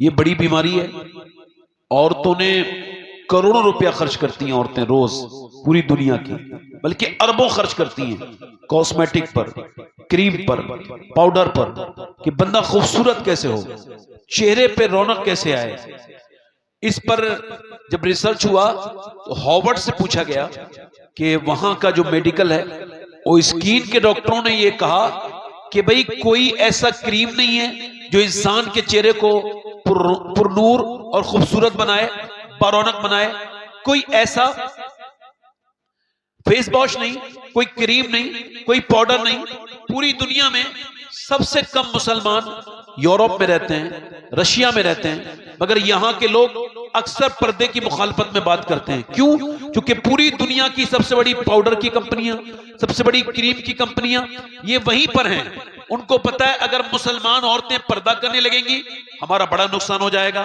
ये बड़ी बीमारी है। औरतों ने करोड़ों रुपया खर्च करती हैं औरतें रोज, पूरी दुनिया की, बल्कि अरबों खर्च करती हैं कॉस्मेटिक पर, क्रीम पर, पाउडर पर, कि बंदा खूबसूरत कैसे हो, चेहरे पे रौनक कैसे आए। इस पर जब रिसर्च हुआ तो हार्वर्ड से पूछा गया कि वहां का जो मेडिकल है, वो स्किन के डॉक्टरों ने ये कहा कि भाई कोई ऐसा क्रीम नहीं है जो इंसान के चेहरे को पुरनूर और खूबसूरत बनाए, बारौनक बनाए। कोई ऐसा फेस वॉश नहीं, कोई क्रीम नहीं, कोई पाउडर नहीं। पूरी दुनिया में सबसे कम मुसलमान यूरोप में रहते हैं, रशिया में रहते हैं, मगर यहां के लोग अक्सर पर्दे की मुखालफत में बात करते हैं। क्यों? क्योंकि पूरी दुनिया की सबसे बड़ी पाउडर की कंपनियां, सबसे बड़ी क्रीम की कंपनियां ये वहीं पर हैं। उनको पता है अगर मुसलमान औरतें पर्दा करने लगेंगी हमारा बड़ा नुकसान हो जाएगा।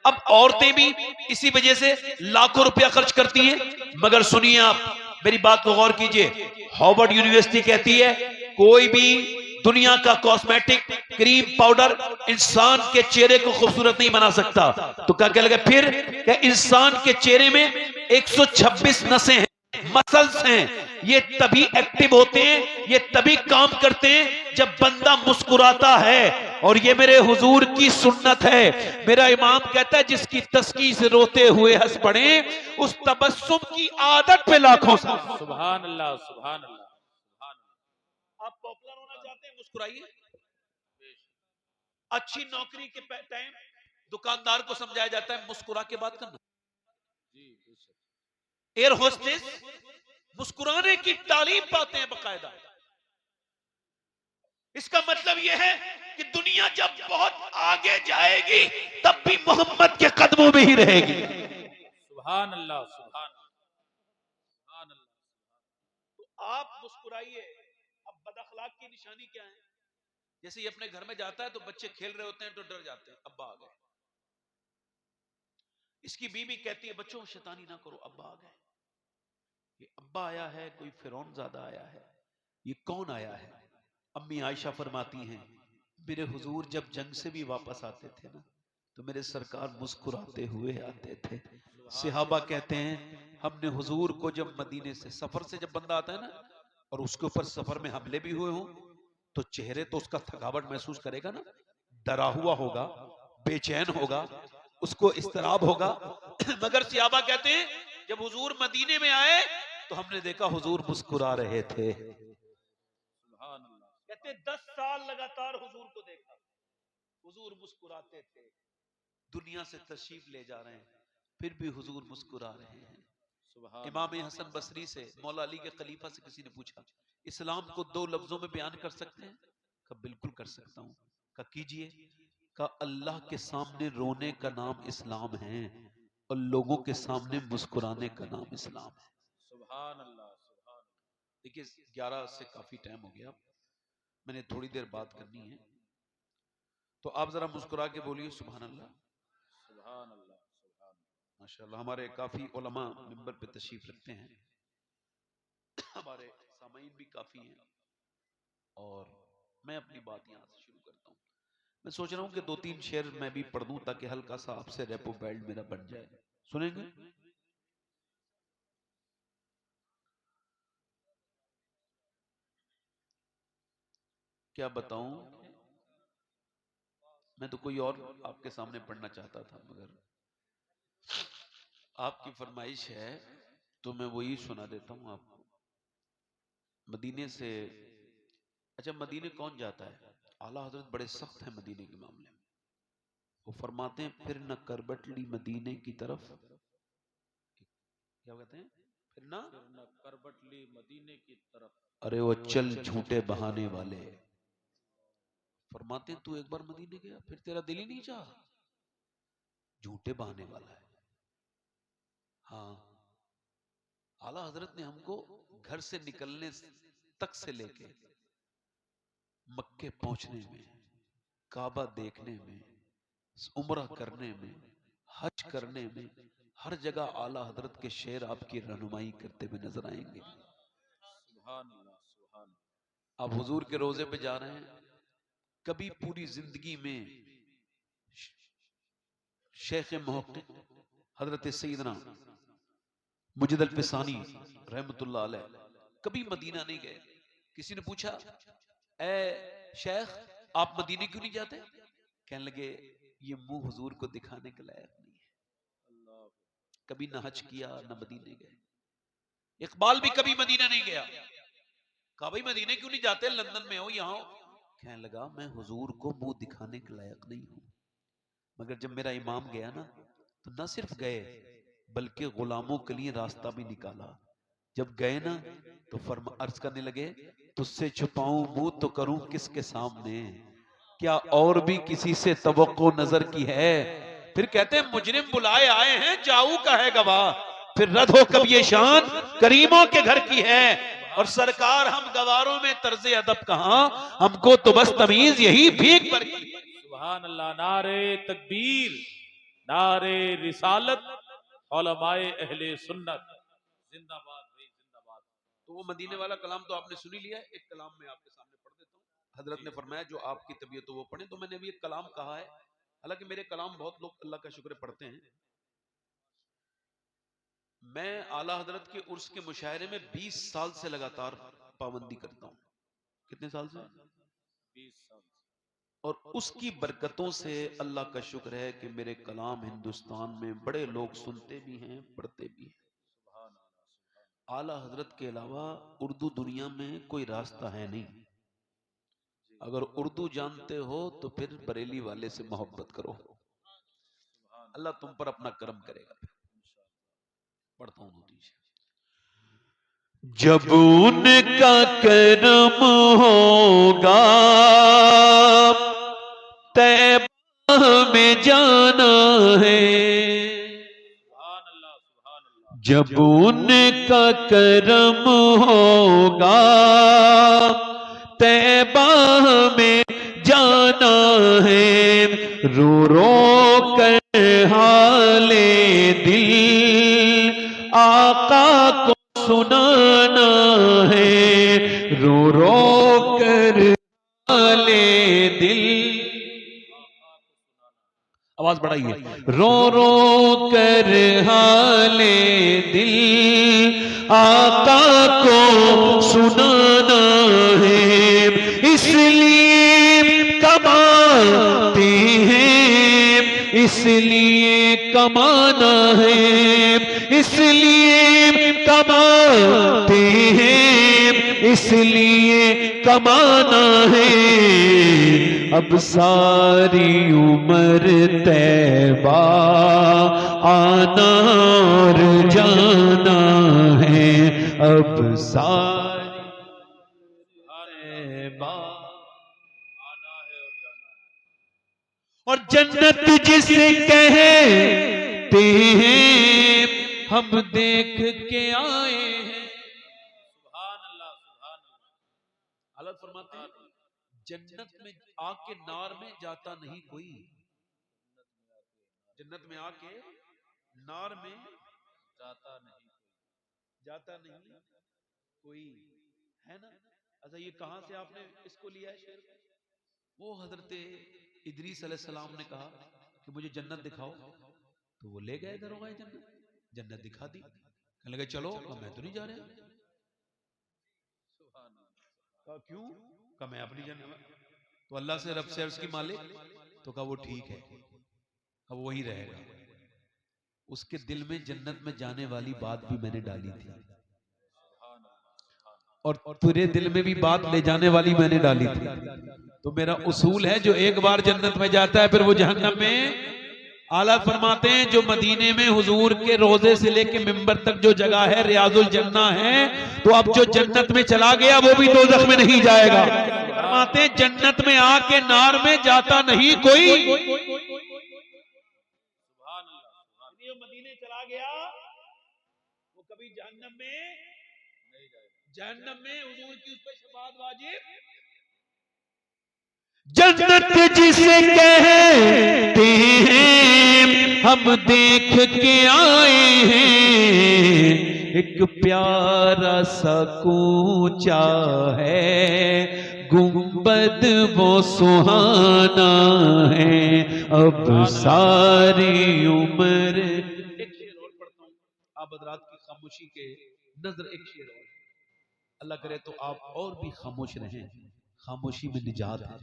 अब औरतें भी इसी वजह से लाखों रुपया खर्च करती हैं। मगर सुनिए, आप मेरी बात को गौर कीजिए, हार्वर्ड यूनिवर्सिटी कहती है कोई भी दुनिया का कॉस्मेटिक, क्रीम, पाउडर इंसान के चेहरे को खूबसूरत नहीं बना सकता। तो क्या कह लगे फिर, क्या इंसान के चेहरे में 126 नसें हैं, मसल्स हैं, ये तभी एक्टिव होते हैं, ये तभी काम करते हैं जब बंदा मुस्कुराता है। और ये मेरे हुजूर की सुन्नत है। मेरा इमाम कहता है जिसकी तस्की से रोते हुए हंस पड़े, उस तबस्सुम की आदत पे लाखों सुभान अल्लाह, सुभान अल्लाह, सुभान आप पॉपुलर होना चाहते हैं, मुस्कुराइए। अच्छी नौकरी के टाइम दुकानदार को समझाया जाता है मुस्कुरा के बात करना। जी बेशक। एयर होस्टेस मुस्कुराने की तालीम पाते हैं बकायदा। इसका मतलब यह है कि दुनिया जब बहुत आगे जाएगी तब भी मोहम्मद के कदमों में ही रहेगी। सुभान अल्लाह, सुभान सुभान अल्लाह। तो आप मुस्कुराइए। अब बदअखलाक की निशानी क्या है? जैसे ये अपने घर में जाता है तो बच्चे खेल रहे होते हैं तो डर जाते हैं, अब्बा आ गए। इसकी बीवी कहती है बच्चों शैतानी ना करो, अब्बा आ गए। ये अब्बा आया है, कोई फिरौन ज़्यादा आया है, ये कौन आया है? अम्मी आयशा फरमाती हैं मेरे हुजूर जब जंग से भी वापस आते थे ना तो मेरे सरकार मुस्कुराते हुए आते थे। सिहाबा कहते हैं हमने हुजूर को जब मदीने से, सफर से जब बंदा आता है ना और उसके ऊपर सफर में हमले भी हुए हों तो चेहरे तो उसका थकावट महसूस करेगा ना, डरा हुआ होगा, बेचैन होगा, उसको इस्तराब होगा। मगर सिहाबा कहते हैं जब हुजूर मदीने में आए तो हमने देखा हुजूर मुस्कुरा रहे थे। सुभान अल्लाह। कहते 10 साल लगातार हुजूर को देखा, हुजूर मुस्कुराते थे। दुनिया से तशरीफ ले जा रहे हैं फिर भी हुजूर मुस्कुरा रहे हैं। सुभान इमाम अल्लाह। हसन बसरी से, मौला अली के खलीफा से किसी ने पूछा इस्लाम को 2 लफ्जों में बयान कर सकते हैं? कहा बिल्कुल कर सकता हूं। कहा कीजिए। कहा अल्लाह के सामने रोने का नाम इस्लाम है और लोगों के सामने मुस्कुराने का नाम इस्लाम है। सुभान अल्लाह, सुभान देखिए 11 से काफी टाइम हो गया, मैंने थोड़ी देर बात करनी है, तो आप जरा मुस्कुरा के बोलिए सुभान अल्लाह। सुभान अल्लाह, सुभान माशाल्लाह हमारे काफी उलमा मिंबर पे तशरीफ रखते हैं, हमारे सामाईन भी काफी हैं। और मैं अपनी बात यहाँ से शुरू करता हूँ। मैं सोच रहा हूँ कि 2-3 शेर मैं भी पढ़ दूं ताकि हल्का सा आपसे रेपो बैल्ट मेरा बन जाए। सुनेंगे? क्या बताऊं, मैं तो कोई और आपके सामने पढ़ना चाहता था मगर आपकी फरमाइश है तो मैं वही सुना देता हूँ आपको। मदीने से, अच्छा मदीने कौन जाता है? आला हजरत बड़े सख्त हैं मदीने के मामले में। वो फरमाते हैं फिर न करबटली मदीने की तरफ, क्या कहते हैं, फिर न करबटली मदीने की तरफ। अरे वो चल झूठे बहाने वाले। फरमाते हैं तू एक बार मदीने गया फिर तेरा दिल ही नहीं चाहा, झूठे बहाने वाला है। हाँ, आला हजरत ने हमको घर से निकलने तक से लेके मक्के पहुंचने में, काबा देखने में, उम्रा करने में, हज करने में, हर जगह आला हजरत के शेर आपकी रहनुमाई करते हुए नजर आएंगे। सुभान अल्लाह, सुभान आप हुजूर के रोजे पे जा रहे हैं, कभी पूरी जिंदगी में शेख मुहक्किक हजरत सैयदना मुजद्दिद अल-फिसानी रहमतुल्लाह अलैह कभी मदीना नहीं गए। किसी ने पूछा, ए शेख आप मदीने क्यों नहीं जाते? कहने लगे, ये मुंह हुजूर को दिखाने के लायक नहीं है। कभी ना हज किया ना मदीने गए। इकबाल भी कभी मदीना नहीं गया। कहा भाई मदीने क्यों नहीं जाते, लंदन में हो यहाँ हो। कहने लगा, मैं हुजूर को मुंह दिखाने के लायक नहीं हूं। मगर जब मेरा इमाम गया ना, तो न सिर्फ गए बल्कि गुलामों के लिए रास्ता भी निकाला। जब गए ना तो फरमा अर्ज करने लगे, तुझसे छुपाऊं मुंह तो करूं किसके सामने, क्या और भी किसी से तवक्को नजर की है। फिर कहते हैं मुजरिम बुलाए आए हैं, जाऊ का है गवाह, फिर रद हो कब ये शान करीमों के घर की है। और सरकार हम गवारों में तर्ज अदब कहां, हमको तो बस तमीज यही भीख पर की। सुभान अल्लाह। नारे तकबीर, नारे रिसालत, उलमाए अहले सुन्नत जिंदाबाद भाई जिंदाबाद। तो वो मदीने वाला कलाम तो आपने सुनी लिया है। एक कलाम में आपके सामने पढ़ देता हूँ। हजरत ने फरमाया जो आपकी तबीयत हो वो पढ़े। तो मैंने अभी एक कलाम कहा है, हालांकि मेरे कलाम बहुत लोग अल्लाह का शुक्र पढ़ते हैं। मैं आला हजरत के उर्स के मुशायरे में 20 साल से लगातार पाबंदी करता हूँ। कितने साल से? 20 साल। और उसकी बरकतों से अल्लाह का शुक्र है कि मेरे कलाम हिंदुस्तान में बड़े लोग सुनते भी हैं, पढ़ते भी हैं। आला हजरत के अलावा उर्दू दुनिया में कोई रास्ता है नहीं। अगर उर्दू जानते हो तो फिर बरेली वाले से मोहब्बत करो, अल्लाह तुम पर अपना करम करेगा। पढ़ता हूं नतीजे। जब उनका करम होगा तैबा में जाना है, जब उनका करम होगा तैबा में जाना है, रो रो कर हाले दिल आका को सुनाना है, रो रो कर हाले दिल। आवाज बढ़ाइए। रो रो कर हाले दिल आका को सुनाना है, इसलिए कमाते हैं, इसलिए कमाना है, इसलिए कमाते हैं, इसलिए कमाना है। अब सारी उम्र तैबा आना और जाना है, अब सारी तैबा आना है और जाना है। और जन्नत जिसे कहते हैं हम देख के आए हैं। सुभान अल्लाह सुभान अल्लाह। अल्लाह फरमाते हैं जन्नत में आके नार में जाता नहीं कोई, जन्नत में आके नार में जाता नहीं जाता नहीं कोई, है ना। अच्छा ये कहां से आपने इसको लिया है शेर? वो हजरत इदरीस अलैहिस्सलाम ने कहा कि मुझे जन्नत दिखाओ, तो वो ले गए दरोगा जन्नत, जन्नत दिखा दी। कहने लगे चलो, मैं तो नहीं जा रहा। कहा क्यों? कहा मैं अपनी जन्नत, तो अल्लाह से रब से उसकी मालिक, तो कहा वो ठीक है, अब वही रहेगा। उसके दिल में जन्नत में जाने वाली बात भी मैंने डाली थी, और तेरे दिल में भी बात ले जाने वाली मैंने डाली थी। तो मेरा उसूल है जो एक बार जन्नत में जाता है फिर वो जहन्नम में। आला फरमाते हैं जो मदीने में हुजूर के रोजे से लेके मिंबर तक जो जगह है रियाजुल जन्ना है, तो अब जो जन्नत में चला गया वो भी दोज़ख में नहीं जाएगा। फरमाते हैं जन्नत में आके नार में जाता नहीं कोई। मदीने चला गया वो कभी जहन्नम में नहीं जाएगा। जहन्नम में हुजूर की उस पर शफाअत वाजिब। जन्नत जिसे कहते हैं हम देख के आए हैं, एक प्यारा सा कूचा है गुंबद वो सुहाना है अब सारी उम्र। एक शेर और पढ़ता हूँ आप हजरात की खामोशी के नजर, एक शेर और, अल्लाह करे तो आप और भी खामोश रहें, खामोशी में निजात है।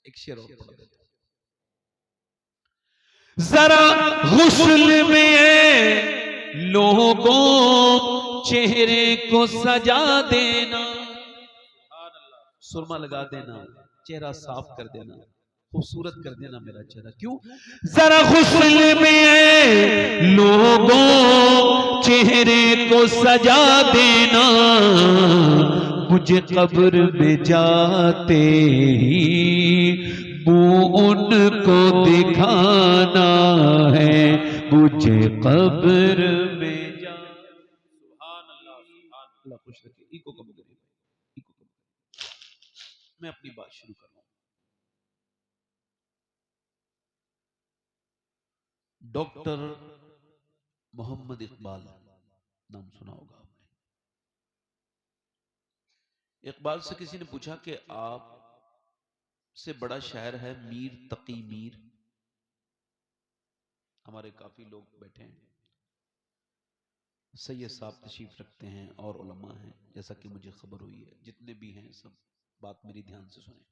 एक शेर और पढ़ देता हूं। जरा गुस्ल में लोगों चेहरे को सजा देना, सुरमा लगा देना, चेहरा साफ कर देना, खूबसूरत कर देना मेरा चेहरा। क्यों? जरा गुस्ल में लोगों चेहरे को सजा देना, मुझे कब्र में जाते ही मुंह उनको दिखाना है, मुझे कब्र में जा। अल्लाह खुश रखे। इको कम करिए, इको कम करिए। मैं अपनी बात शुरू कर रहा हूं। डॉक्टर मोहम्मद इकबाल नाम सुना होगा आपने। इकबाल से किसी ने पूछा कि आप से बड़ा शायर है मीर तकी मीर। हमारे काफी लोग बैठे हैं, सैयद साहब तशरीफ रखते हैं और उलमा हैं, जैसा कि मुझे खबर हुई है। जितने भी हैं सब बात मेरी ध्यान से सुने।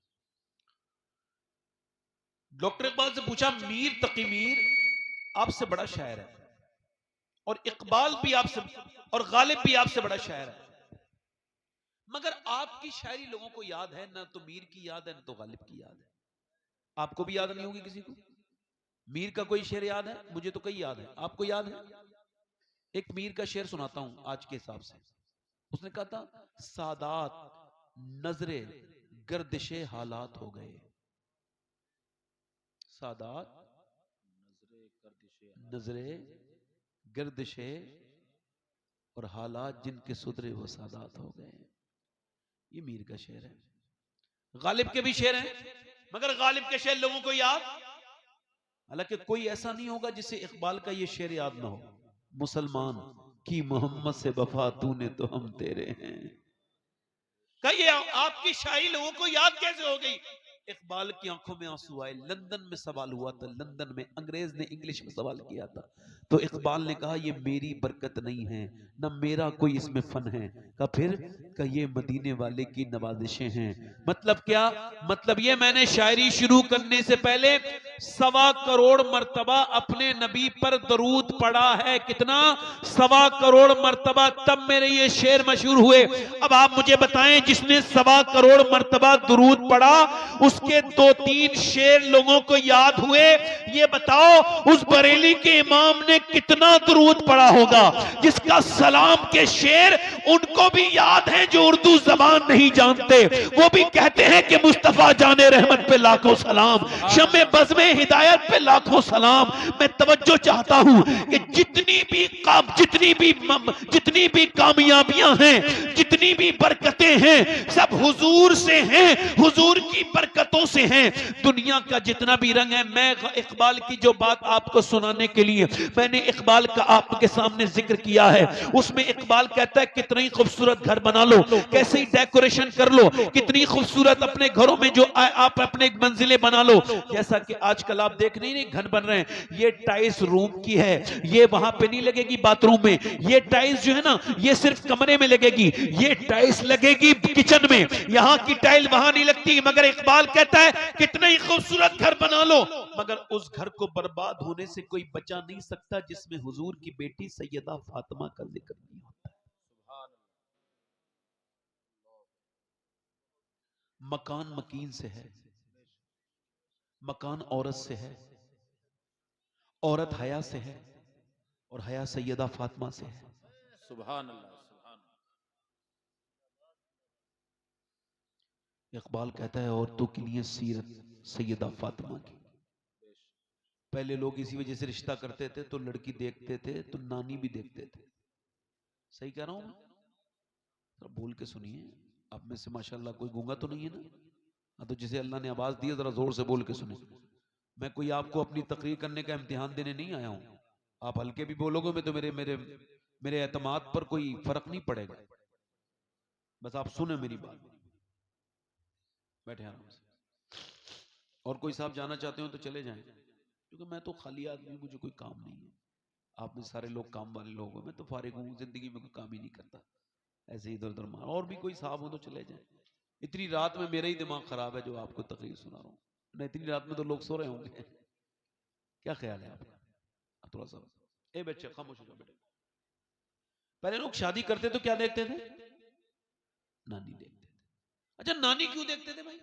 डॉक्टर इकबाल से पूछा मीर तकी मीर आपसे बड़ा शायर है, और इकबाल भी आपसे और गालिब भी आपसे बड़ा शायर है, मगर आपकी शायरी लोगों को याद है ना, तो मीर की याद है ना तो गालिब की याद है। आपको भी याद नहीं होगी किसी को। मीर का कोई शेर याद है? मुझे तो कई याद है, आपको याद है? एक मीर का शेर सुनाता हूं आज के हिसाब से। उसने कहा था सादात नजरे गर्दिशे हालात हो गए, सादात नजरे गर्दिशे और हालात जिनके सुधरे वो सादात हो गए। ये मीर का शेर है। गालिब के भी शेर हैं, मगर गालिब के शेर लोगों को याद, हालांकि कोई ऐसा नहीं होगा जिसे इकबाल का ये शेर याद ना हो। मुसलमान की मोहम्मद से वफा तूने तो हम तेरे हैं। कहिए आपकी शायरी लोगों को याद कैसे हो गई? इकबाल की आंखों में आंसू आए। लंदन में सवाल हुआ था, लंदन में अंग्रेज ने इंग्लिश में सवाल किया था, तो इकबाल ने कहा ये मेरी बरकत नहीं है, ना मेरा कोई इसमें फन है। का फिर का ये मदीने वाले की नवाजिशें हैं। मतलब क्या? मतलब ये मैंने शायरी शुरू करने से पहले 1.25 करोड़ मर्तबा अपने नबी पर दरूद पढ़ा है। कितना? 1.25 करोड़ मर्तबा, तब मेरे ये शेर मशहूर हुए। अब आप मुझे बताएं, जिसने 1.25 करोड़ मर्तबा दरूद पढ़ा उसके 2-3 शेर लोगों को याद हुए। ये बताओ उस बरेली के इमाम ने कितना दरूद पढ़ा होगा, जिसका सलाम के शेर उनको भी याद हैं जो उर्दू जबान नहीं जानते। वो भी कहते हैं कि मुस्तफा जाने रहमत पे लाखों सलाम, शम्मे बज़्मे हिदायत पे लाखों सलाम। मैं तवज्जो चाहता हूं कि जितनी भी कामयाबियां हैं, जितनी भी बरकतें हैं, सब हुजूर से हैं, हुजूर की बरकतों से हैं। दुनिया का जितना भी रंग है, मैं इकबाल की जो बात आपको सुनाने के लिए मैंने इकबाल का आपके सामने जिक्र किया है, उसमें इकबाल कहता है कितना ही खूबसूरत घर बना लो, कैसे ही डेकोरेशन कर लो, कितनी खूबसूरत अपने घरों में जो आप अपने मंजिलें बना लो। जैसा कि आजकल आप देख नहीं घर बन रहे हैं, ये टाइल्स रूम की है, ये वहां पे नहीं लगेगी बाथरूम में। ये टाइल्स जो है ना, ये सिर्फ कमरे में लगेगी, ये टाइल्स लगेगी किचन में, यहां की टाइल वहां नहीं लगती। मगर इकबाल कहता है कितना ही खूबसूरत घर बना लो, मगर उस घर को बर्बाद होने से कोई बचा नहीं सकता जिसमें हुजूर की बेटी सैयदा फातिमा का जिक्र नहीं होता। मकान मकीन से है, मकान औरत से है, औरत हया से है, और हया सैयदा फातिमा से है। सुभान अल्लाह, सुभान इकबाल कहता है औरतों के लिए सीरत सैयदा फातिमा की। पहले लोग इसी वजह से रिश्ता करते थे, तो लड़की देखते थे तो नानी भी देखते थे। सही कह रहा हूं मैं? तो बोल के सुनिए, आप में से माशाल्लाह कोई गूंगा तो नहीं है ना? हाँ, तो जिसे अल्लाह ने आवाज दी है जरा जोर से बोल के सुने। मैं कोई आपको अपनी तकरीर करने का इम्तिहान देने नहीं आया हूं। आप हल्के भी बोलोगे मैं तो मेरे एतमाद पर कोई फर्क नहीं पड़ेगा। बस आप सुने मेरी बात। बैठे आराम से। और कोई साहब जाना चाहते हो तो चले जाएं, क्योंकि मैं तो खाली आदमी, मुझे कोई काम नहीं है। आप में सारे लोग काम वाले लोग हो, मैं तो फारिग हूँ, जिंदगी में कोई काम ही नहीं करता, ऐसे ही इधर उधर मार। और भी कोई साहब हो तो चले जाएं। इतनी रात में मेरा ही दिमाग खराब है जो आपको तकरीर सुना रहा हूँ, ना इतनी रात में तो लोग सो रहे होंगे। क्या ख्याल है आपका? आप थोड़ा सा ए बच्चे खामोश हो जाओ बेटे। पहले लोग शादी करते तो क्या देखते थे? नानी देखते थे। अच्छा, नानी क्यों देखते थे भाई?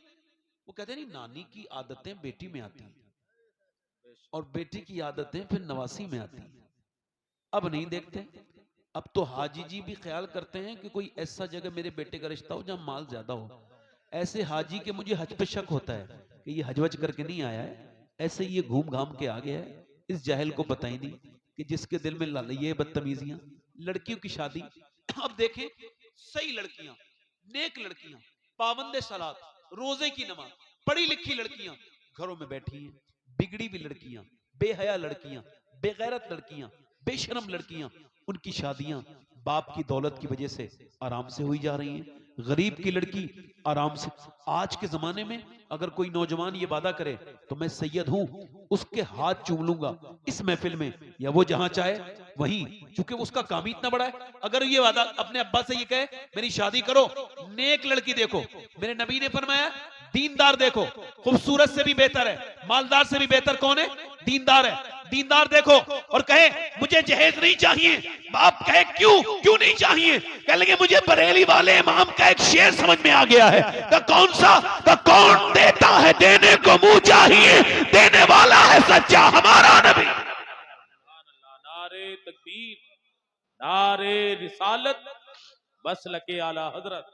वो कहते नहीं, नानी की आदतें बेटी में आती हैं और बेटी की आदतें फिर नवासी में आती हैं। अब नहीं देखते। अब तो हाजी जी भी ख्याल करते हैं कि कोई ऐसा जगह मेरे बेटे का रिश्ता हो जहां माल ज्यादा हो। ऐसे हाजी के मुझे हज पे शक होता है कि ये हज वज करके नहीं आया है, ऐसे ही ये घूम घाम के आ गया है। इस जाहिल को पता ही नहीं कि जिसके दिल में ये बदतमीजियां। लड़कियों की शादी अब देखें, सही लड़कियां, नेक लड़कियां, पाबंदे सलात, रोजे की नमाज, पढ़ी लिखी लड़कियां घरों में बैठी हैं। बिगड़ी हुई लड़कियां, बेहया लड़कियां, बेगैरत लड़कियां, बेशरम लड़कियां, उनकी शादियां बाप की दौलत की वजह से आराम से हुई जा रही हैं। गरीब की लड़की आराम से। आज के जमाने में अगर कोई नौजवान ये वादा करे तो मैं सैयद हूं, उसके हाथ चूम लूंगा इस महफिल में या वो जहां चाहे वहीं, क्योंकि उसका काम ही इतना बड़ा है। अगर ये वादा अपने अब्बा से ये कहे मेरी शादी करो, नेक लड़की देखो, मेरे नबी ने फरमाया दीनदार देखो, खूबसूरत से भी बेहतर है, मालदार से भी बेहतर कौन है? दीनदार है। दीनदार देखो और कहे मुझे जहेज नहीं चाहिए। बाप कहे क्यों क्यों नहीं चाहिए? कह लगे मुझे बरेली वाले इमाम का एक शेर समझ में आ गया है। का कौन सा? का कौन देता है देने को मुंह चाहिए, देने वाला है सच्चा हमारा नबी। नारे तकबीर, नारे रिसालत, बस लके आला हजरत।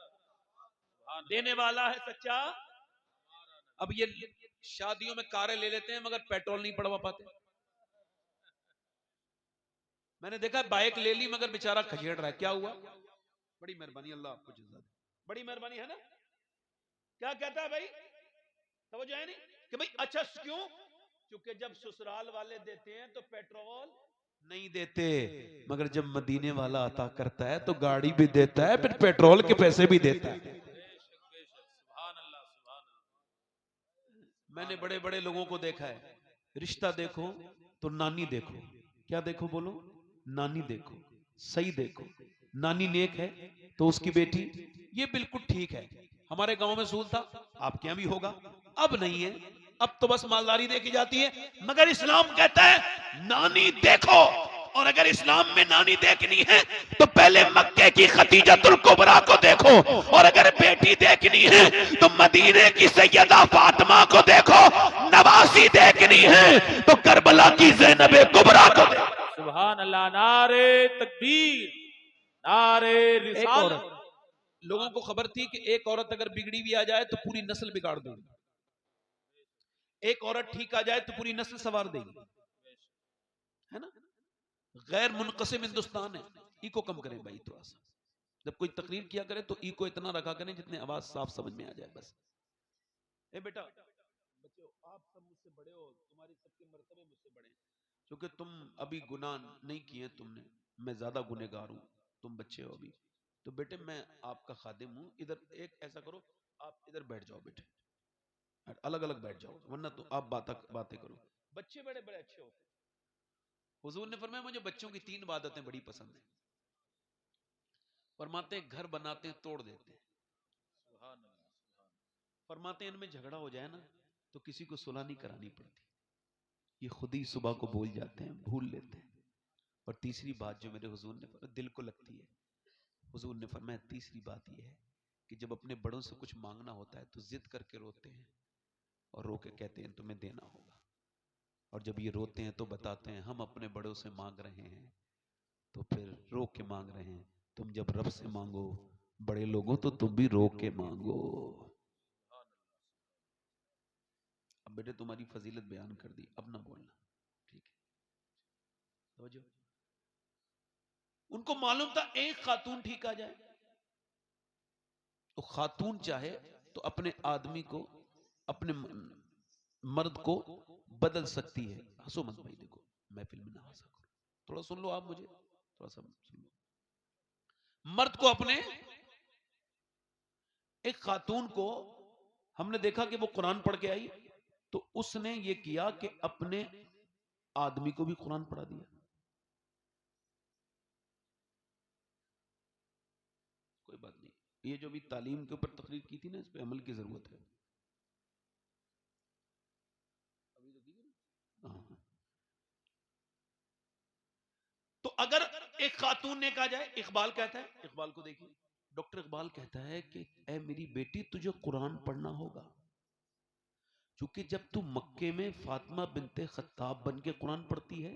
देने वाला है सच्चा। अब ये शादियों में कारें ले लेते हैं मगर पेट्रोल नहीं पड़वा पाते। मैंने देखा बाइक ले ली मगर बेचारा खचेड़ रहा है। क्या हुआ? बड़ी मेहरबानी, अल्लाह आपको जज़ा दे, बड़ी मेहरबानी है ना। क्या कहता है भाई? समझ आए नहीं कि भाई अच्छा क्यों? क्योंकि जब ससुराल वाले देते हैं तो पेट्रोल नहीं देते, मगर जब मदीने वाला अता करता है तो गाड़ी भी देता है, फिर पेट्रोल के पैसे भी देता है। मैंने बड़े बड़े लोगों को देखा है, रिश्ता देखो तो नानी देखो। क्या देखो बोलो? नानी देखो, सही देखो। नानी नेक है तो उसकी बेटी ये बिल्कुल ठीक है। हमारे गांव में सूल था, आपके यहां भी होगा। अब नहीं है, अब तो बस मालदारी देखी जाती है। मगर इस्लाम कहता है नानी देखो, और अगर इस्लाम में नानी देखनी है तो पहले मक्के की खतीजतुल कुबरा को देखो, और अगर बेटी देखनी है तो मदीने की सैयदा फातिमा को देखो, नवासी देखनी है तो करबला की ज़ैनब कुबरा को देखो। सुभान अल्लाह, नारे तकबीर, नारे रिसालत। लोगों को खबर थी कि एक औरत अगर बिगड़ी भी आ जाए तो पूरी नस्ल बिगाड़ देगी, एक औरत ठीक आ जाए तो पूरी नस्ल सवार देगी, है ना। गैर मुनक़सिम हिंदुस्तान है। ई को कम करें भाई थोड़ा सा, जब कोई तकरीर किया करे तो ई को इतना रखा करें जितने आवाज साफ समझ में आ जाए बस। ए बेटा, बच्चों आप सब मुझसे बड़े हो, तुम्हारी सबके मर्तबे मुझसे बड़े हैं, क्योंकि तुम अभी गुनाह नहीं किए तुमने, मैं ज्यादा गुनहगार हूं, तुम बच्चे हो अभी। तो बेटे मैं आपका खादिम हूं, इधर एक ऐसा करो, आप इधर बैठ जाओ बेटे, अलग अलग बैठ जाओ, वरना तो आप बातें करो। बच्चे बड़े बड़े अच्छे होते हैं। हुजूर ने फरमाया मुझे बच्चों की 3 आदतें बड़ी पसंद है। फरमाते हैं घर बनाते हैं तोड़ देते हैं, फरमाते हैं इनमें झगड़ा हो जाए ना तो किसी को सुलह नहीं करानी पड़ती, ये खुद ही सुबह को बोल जाते हैं, भूल लेते हैं। और तीसरी बात जो मेरे हुजूर ने दिल को लगती है, हुजूर ने फरमाया तीसरी बात यह है कि जब अपने बड़ों से कुछ मांगना होता है तो जिद करके रोते हैं और रो के कहते हैं तुम्हें देना होगा, और जब ये रोते हैं तो बताते हैं हम अपने बड़ों से मांग रहे हैं तो फिर रो के मांग रहे हैं। तुम जब रब से मांगो बड़े लोगों तो तुम भी रो के मांगो। अब बेटे तुम्हारी फजीलत बयान कर दी, अब ना बोलना, ठीक है? समझो, उनको मालूम था एक खातून ठीक आ जाए तो खातून चाहे तो अपने आदमी को, अपने मर्द को बदल सकती है। हंसो मत भाई, देखो महफिल में ना हंसा करो, थोड़ा सुन लो आप, मुझे थोड़ा सा सुन लो। मर्द को अपने, एक खातून को हमने देखा कि वो कुरान पढ़ के आई, तो उसने ये किया कि अपने आदमी को भी कुरान पढ़ा दिया। कोई बात नहीं, ये जो भी तालीम के ऊपर तकरीर की थी ना, इस पे अमल की जरूरत है। हाँ। तो अगर एक खातून ने कहा जाए, इकबाल कहता है, इकबाल को देखिए, डॉक्टर इकबाल कहता है कि ए मेरी बेटी, तुझे कुरान पढ़ना होगा, क्योंकि जब तू मक्के में फातिमा बिनते खत्ताब बन के कुरान पढ़ती है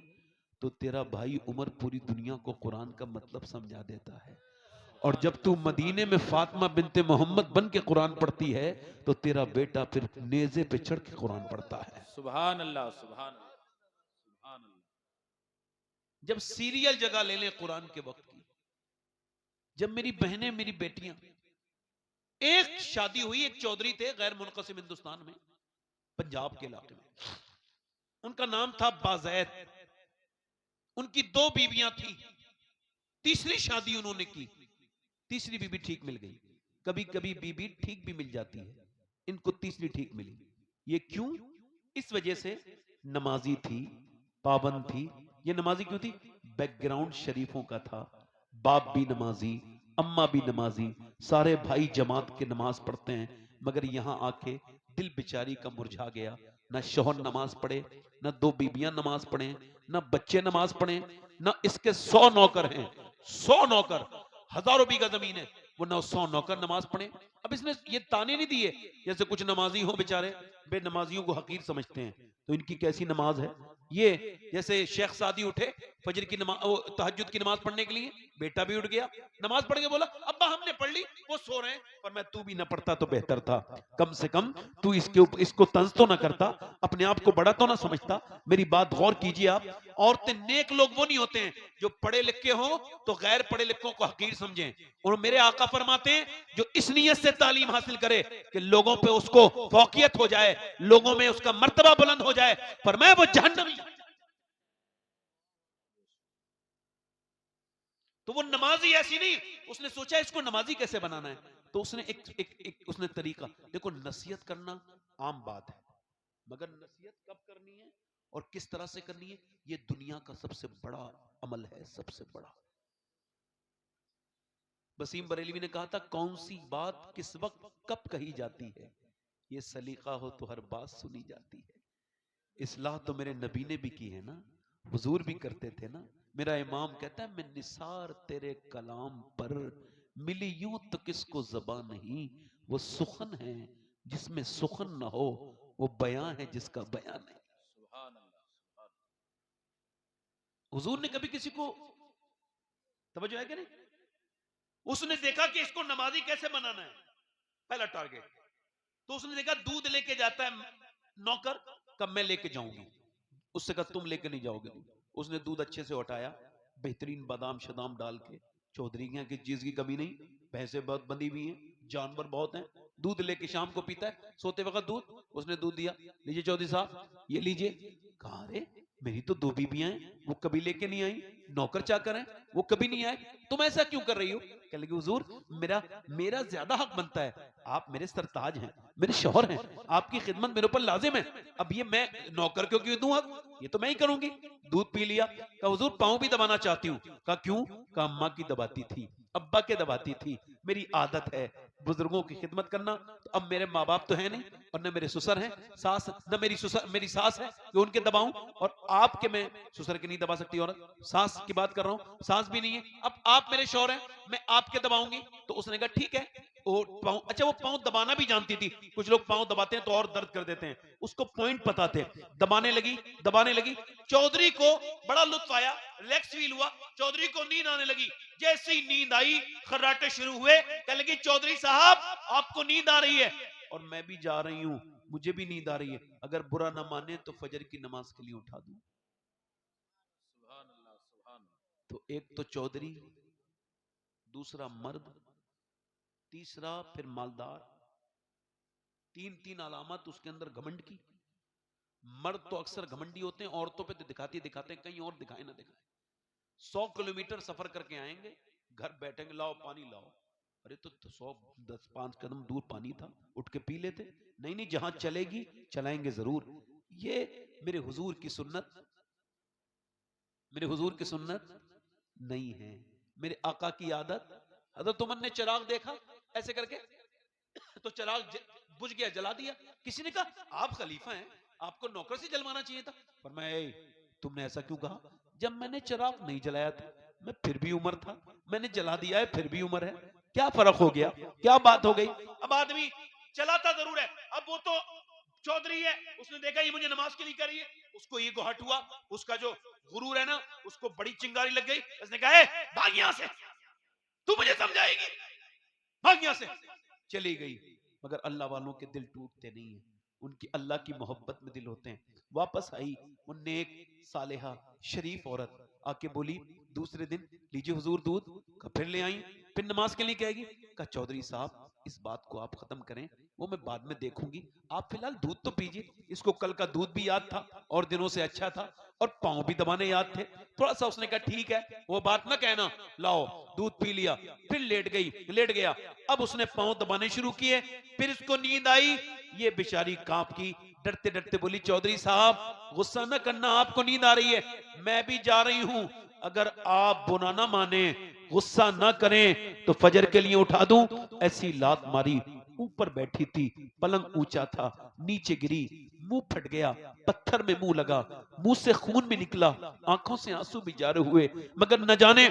तो तेरा भाई उमर पूरी दुनिया को कुरान का मतलब समझा देता है, और जब तू मदीने में फातिमा बिनते मोहम्मद बन के कुरान पढ़ती है तो तेरा बेटा फिर नेज़े पे चढ़ के कुरान पढ़ता है। सुभान अल्लाह, सुभान अल्लाह, सुभान अल्लाह। जब सीरियल जगह ले ले कुरान के वक्त की, जब मेरी बहनें, मेरी बेटियां, एक शादी हुई, एक चौधरी थे गैर मुनक़सिम हिंदुस्तान में, पंजाब के इलाके में, उनका नाम था बाज़ैद। उनकी 2 बीवियां थी, तीसरी शादी उन्होंने की, तीसरी बीबी ठीक मिल गई। कभी कभी बीबी ठीक भी मिल जाती है, इनको तीसरी ठीक मिली। ये क्यों? इस वजह से नमाजी थी, पाबंद थी। ये नमाजी क्यों थी? बैकग्राउंड शरीफों का था, बाप भी नमाजी, अम्मा भी नमाजी, सारे भाई जमात के नमाज पढ़ते हैं, मगर यहां आके दिल बेचारी का मुरझा गया। ना शोहर नमाज पढ़े, ना 2 बीबियां नमाज पढ़े, ना बच्चे नमाज पढ़े, ना इसके 100 नौकर हैं, 100 नौकर, हजारों बीघा जमीन है, वो 900 नौकर नमाज पढ़े। अब इसने ये ताने नहीं दिए जैसे कुछ नमाजी हो बेचारे बेनमाजियों को हकीर समझते हैं, तो इनकी कैसी नमाज है ये। जैसे शेख सादी उठे फजर की नमाज, तहज्जुद की नमाज पढ़ने के लिए, बेटा भी उठ गया, नमाज पढ़ के बोला अब्बा हमने पढ़ ली, वो सो रहे हैं, और मैं तू भी ना पढ़ता तो बेहतर था, कम से कम तू इसको तंज तो ना करता, अपने आप को बड़ा तो ना समझता। मेरी बात गौर कीजिए आप, औरतें नेक लोग वो नहीं होते हैं जो पढ़े लिखे हो तो गैर पढ़े लिखों को हकीर समझें। और मेरे आका फरमाते हैं जो इस नियत से तालीम हासिल करे कि लोगों पे उसको फौकियत हो जाए, लोगों में उसका मर्तबा बुलंद हो जाए, फरमाया वो जहन्नमी। तो वो नमाजी ऐसी नहीं, उसने सोचा इसको नमाजी कैसे बनाना है, तो उसने उसने तरीका देखो। नसीहत करना आम बात है, मगर नसीहत कब करनी है और किस तरह से करनी है, ये दुनिया का सबसे बड़ा अमल है, सबसे बड़ा। वसीम बरेलवी ने कहा था, कौन सी बात किस वक्त कब कही जाती है, ये सलीका हो तो हर बात सुनी जाती है। इस्लाह तो मेरे नबी ने भी की है ना, हुजूर भी करते थे ना। मेरा इमाम कहता है, मैं निसार तेरे कलाम पर, मिली यूं तो किसको ज़बान नहीं, वो सुखन है जिसमें सुखन ना हो, वो बयां है जिसका बयान नहीं। सुभान अल्लाह, सुभान हुजूर ने कभी किसी को, तवज्जो है कि नहीं, उसने देखा कि इसको नमाजी कैसे बनाना है, पहला टारगेट। तो उसने देखा दूध लेके जाता है नौकर, कब मैं लेके जाऊंगी, उससे कहा तुम लेके नहीं जाओगे दूध। उसने दूध अच्छे से उठाया, बेहतरीन बादाम शदाम डाल के, चौधरी के यहाँ किस चीज की कमी नहीं, भैंसे बहुत बंधी हुई हैं, जानवर बहुत हैं, दूध लेके शाम को पीता है, सोते वक्त दूध। उसने दूध दिया, लीजिए चौधरी साहब ये लीजिए। कहा अरे मेरी तो 2 बीबियां हैं, वो कभी लेके नहीं आई, नौकर चाकर हैं वो कभी नहीं आए, तुम ऐसा क्यों कर रही हो? कहने लगी हुजूर मेरा मेरा ज्यादा हक बनता है, आप मेरे सरताज हैं, मेरे शौहर हैं, आपकी खिदमत मेरे ऊपर लाजिम है, अब ये मैं नौकर क्यों क्यों दूं हक, ये तो मैं ही करूंगी। दूध पी लिया, कहा हुजूर पांव भी दबाना चाहती हूँ। कहा क्यों? कहा अम्मा की दबाती थी, अब्बा के दबाती थी, मेरी आदत है बुजुर्गों की खिदमत करना। तो अब मेरे माँ बाप तो है नहीं, और न मेरे ससुर हैं, सास न मेरी सास है कि उनके दबाऊं, और आपके मैं ससुर के नहीं दबा सकती औरत, सास की बात कर रहा हूं, सास भी नहीं है, अब आप मेरे शौहर हैं, मैं आपके दबाऊंगी। तो उसने कहा ठीक है। वो पाँव, अच्छा वो पाँव दबाना भी जानती थी, कुछ लोग पाँव दबाते हैं तो और दर्द कर देते हैं, उसको पॉइंट पता थे। दबाने लगी दबाने लगी, चौधरी को बड़ा लुत्फ आया, रिलैक्स फील हुआ, चौधरी को नींद आने लगी। जैसी नींद आई खर्राटे शुरू हुए, कहने लगी चौधरी साहब आपको नींद आ रही है और मैं भी जा रही हूं, मुझे भी नींद आ रही है, अगर बुरा ना माने तो फजर की नमाज के लिए उठा दूं। सुभान अल्लाह, सुभान अल्लाह। तो एक तो चौधरी, दूसरा मर्द, तीसरा फिर मालदार, 3 अलामत उसके अंदर घमंड की। मर्द तो अक्सर घमंडी होते हैं, औरतों पे तो दिखाते हैं, कहीं और दिखाए ना दिखाए। 100 किलोमीटर सफर करके आएंगे, घर बैठेंगे, लाओ पानी लाओ, अरे तो 100-10-5 कदम दूर पानी था, उठ के पी लेते। नहीं नहीं, जहां चलेगी चलाएंगे जरूर। ये मेरे हुजूर की सुन्नत, मेरे हुजूर की सुन्नत नहीं है, मेरे आका की आदत। हज़रत उमर ने चिराग देखा ऐसे करके, तो चिराग बुझ गया, जला दिया। किसी ने कहा आप खलीफा हैं, आपको नौकर से जलवाना चाहिए था। फरमाया तुमने ऐसा क्यों कहा? जब मैंने चिराग नहीं जलाया था, मैं फिर भी उमर था, मैंने जला दिया है फिर भी उमर है, क्या फर्क हो गया, क्या बात हो गई? अब आदमी चलाता जरूर है, अब वो तो चौधरी है, उसने देखा ये मुझे नमाज के लिए कर रही है, उसको ये गुहट हुआ, उसका जो गुरूर है ना, उसको बड़ी चिंगारी लग गई। उसने कहा भाग यहां से, तू मुझे समझाएगी, भाग यहां से। चली गई। मगर अल्लाह वालों के दिल टूटते नहीं है, उनकी अल्लाह की मोहब्बत में दिल होते हैं। वापस आई उनने एक सालेहा शरीफ औरत आके बोली दूसरे दिन, लीजिए हुजूर दूध। फिर ले आई, फिर नमाज के लिए कहेगी। कहा चौधरी साहब इस बात को आप खत्म करें, वो मैं बाद में देखूंगी, आप फिलहाल दूध तो पीजिए। इसको कल का दूध भी याद था और दिनों से अच्छा था, और पांव भी दबाने याद थे। थोड़ा सा उसने कहा ठीक है, वो बात ना कहना, लाओ दूध पी लिया। फिर लेट गया। अब उसने पांव दबाने शुरू किए, फिर इसको नींद आई। ये बेचारी कांप की, डरते डरते बोली चौधरी साहब गुस्सा न करना, आपको नींद आ रही है, मैं भी जा रही हूं। अगर आप बुरा ना माने, गुस्सा ना करें तो फजर के लिए उठा दूं। ऐसी लात मारी, ऊपर बैठी थी, पलंग ऊंचा था, नीचे गिरी, मुंह फट गया, पत्थर में मुंह लगा, मुंह से खून भी निकला, आंखों से आंसू भी जारे हुए। मगर न जाने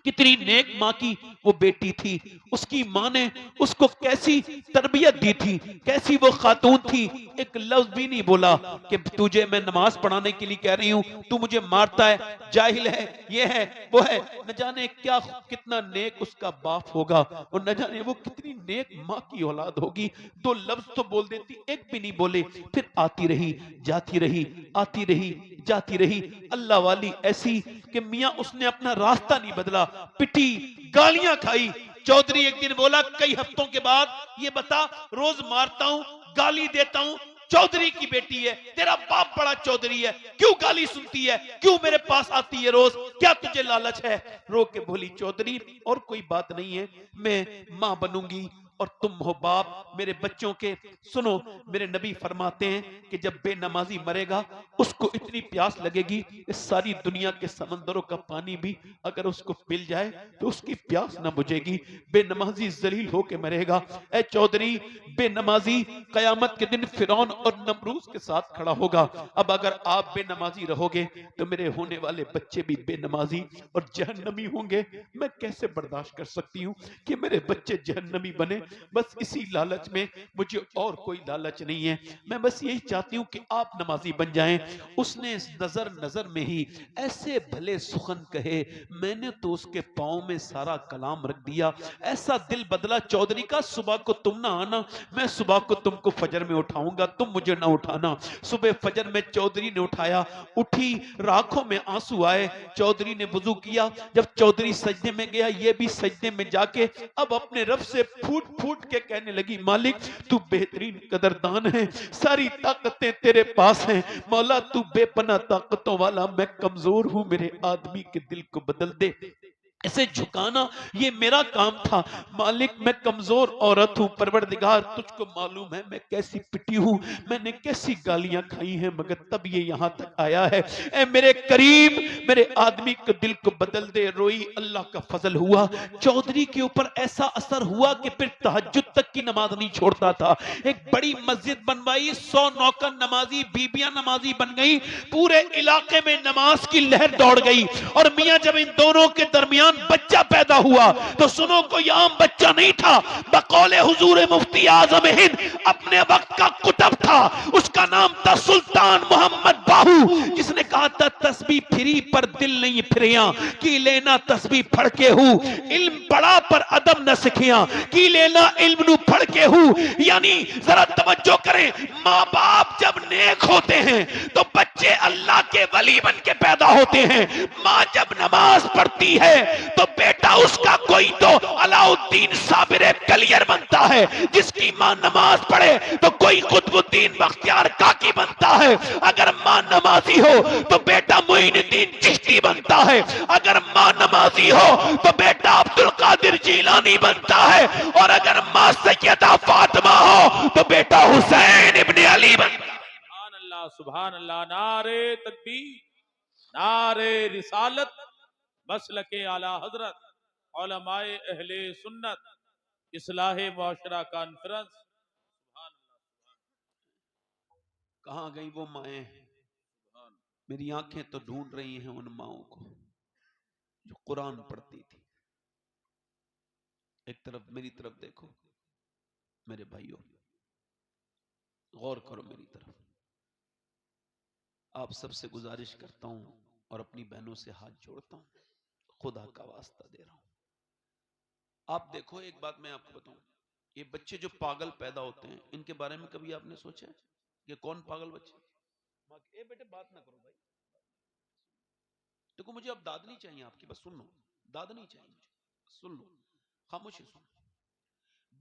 कितनी नेक माँ की वो बेटी थी, उसकी माँ ने उसको कैसी तरबियत दी थी, कैसी वो खातून थी। एक लफ्ज भी नहीं बोला कि तुझे मैं नमाज पढ़ाने के लिए कह रही हूँ, तू मुझे मारता है, जाहिल है, ये है वो है। न जाने क्या कितना नेक उसका बाप होगा, और न जाने वो कितनी नेक माँ की औलाद होगी। दो लफ्ज तो बोल देती, एक भी नहीं बोले। फिर आती रही, जाती रही, आती रही, जाती रही। अल्लाह वाली ऐसी कि मियां उसने अपना रास्ता नहीं बदला, पिटी, गालियां खाई। चौधरी एक दिन बोला कई हफ्तों के बाद, ये बता रोज मारता हूं, गाली देता हूं, चौधरी की बेटी है, तेरा बाप बड़ा चौधरी है, क्यों गाली सुनती है, क्यों मेरे पास आती है रोज, क्या तुझे लालच है? रो के बोली चौधरी और कोई बात नहीं है, मैं मां बनूंगी और तुम हो बाप मेरे बच्चों के। सुनो, मेरे नबी फरमाते हैं कि जब बेनमाजी मरेगा उसको इतनी प्यास लगेगी, इस सारी दुनिया के समंदरों का पानी भी अगर उसको मिल जाए तो उसकी प्यास न बुझेगी। बेनमाजी जलील होके मरेगा। ए चौधरी, बेनमाजी कयामत के दिन फिरौन और नमरूज के साथ खड़ा होगा। अब अगर आप बेनमाजी रहोगे तो मेरे होने वाले बच्चे भी बेनमाजी और जहन्नमी होंगे। मैं कैसे बर्दाश्त कर सकती हूँ कि मेरे बच्चे जहन्नमी बने? बस इसी लालच में, मुझे और कोई लालच नहीं है। मैं बस यही चाहती हूँ कि आप नमाजी बन जाएं। उसने नजर में ही ऐसे भले सुखन कहे, मैंने तो उसके पांव में सारा कलाम रख दिया। ऐसा दिल बदला चौधरी का, सुबह को तुम ना आना, मैं सुबह को तुमको फजर में उठाऊंगा, तुम मुझे ना उठाना। सुबह फजर में चौधरी ने उठाया, उठी, आंखों में आंसू आए। चौधरी ने वुजू किया। जब चौधरी सजदे में गया, ये भी सजदे में जाके अब अपने रब से फूट फूट के कहने लगी, मालिक तू बेहतरीन कदरदान है, सारी ताकतें तेरे पास हैं, मौला तू बेपना ताकतों वाला, मैं कमजोर हूं, मेरे आदमी के दिल को बदल दे। ऐसे झुकाना ये मेरा काम था। मालिक मैं कमजोर औरत हूं, परवरदिगार तुझको मालूम है मैं कैसी पिटी हूं, मैंने कैसी गालियां खाई हैं, मगर तब ये यहां तक आया है। ए मेरे करीब, मेरे आदमी के दिल को बदल दे। रोई, अल्लाह का फजल हुआ, चौधरी के ऊपर ऐसा असर हुआ कि फिर तहज्जुद तक की नमाज नहीं छोड़ता था। एक बड़ी मस्जिद बनवाई, 100 नौकर नमाजी, बीबियां नमाजी बन गई, पूरे इलाके में नमाज की लहर दौड़ गई। और मियां जब इन दोनों के दरमियान बच्चा पैदा हुआ तो सुनो, कोई आम बच्चा नहीं था, बकौले हुजूर मुफ्ती आजम हिंद अपने वक्त का कुतुब था। उसका नाम था सुल्तान मोहम्मद बाहू, जिसने कहा था तस्बीह फिरी पर दिल नहीं फिरिया, की लेना तस्बीह फड़ के हूं, इल्म पढ़ा पर अदब न सिखिया, की लेना इल्म नु फड़ के हूं। यानी जरा तवज्जो करें, माँ बाप जब नेक होते हैं तो बच्चे अल्लाह के वली बन के पैदा होते हैं। माँ जब नमाज पढ़ती है तो बेटा उसका कोई तो अलाउद्दीन साबिर कलियर बनता है, जिसकी मां नमाज पढ़े तो कोई कुतुबुद्दीन बख्तियार काकी बनता है। अगर मां नमाजी हो तो बेटा मोइनुद्दीन चिश्ती नहीं बनता है। अगर माँ नमाजी हो तो बेटा अब्दुल कादिर जीलानी बनता है, और अगर माँ सैयदा फातिमा हो तो बेटा हुसैन इब्ने अली बनता है। सुभान अल्लाह, नारे तकबीर, नारे रिसालत, मसलके आला हजरत, उलमाए अहले सुन्नत, इस्लाहे मुआशरा कॉन्फ्रेंस। सुभान अल्लाह, कहां गई वो माएं? सुभान मेरी आंखें तो ढूंढ रही हैं उन माओं को जो कुरान पढ़ती थी। एक तरफ मेरी तरफ देखो मेरे भाइयों, गौर करो मेरी तरफ। आप सबसे गुजारिश करता हूं और अपनी बहनों से हाथ जोड़ता हूं, खुदा का वास्ता दे रहा हूं। आप देखो, एक बात मैं आपको बताऊं, ये बच्चे जो पागल पैदा होते हैं, इनके बारे में कभी आपने सोचा है कि कौन पागल बच्चे? ए बेटे बात ना करो भाई, देखो मुझे अब दाद नहीं चाहिए आपकी, बस सुन लो, दाद नहीं चाहिए मुझे, सुन लो, खामोशी सुनो।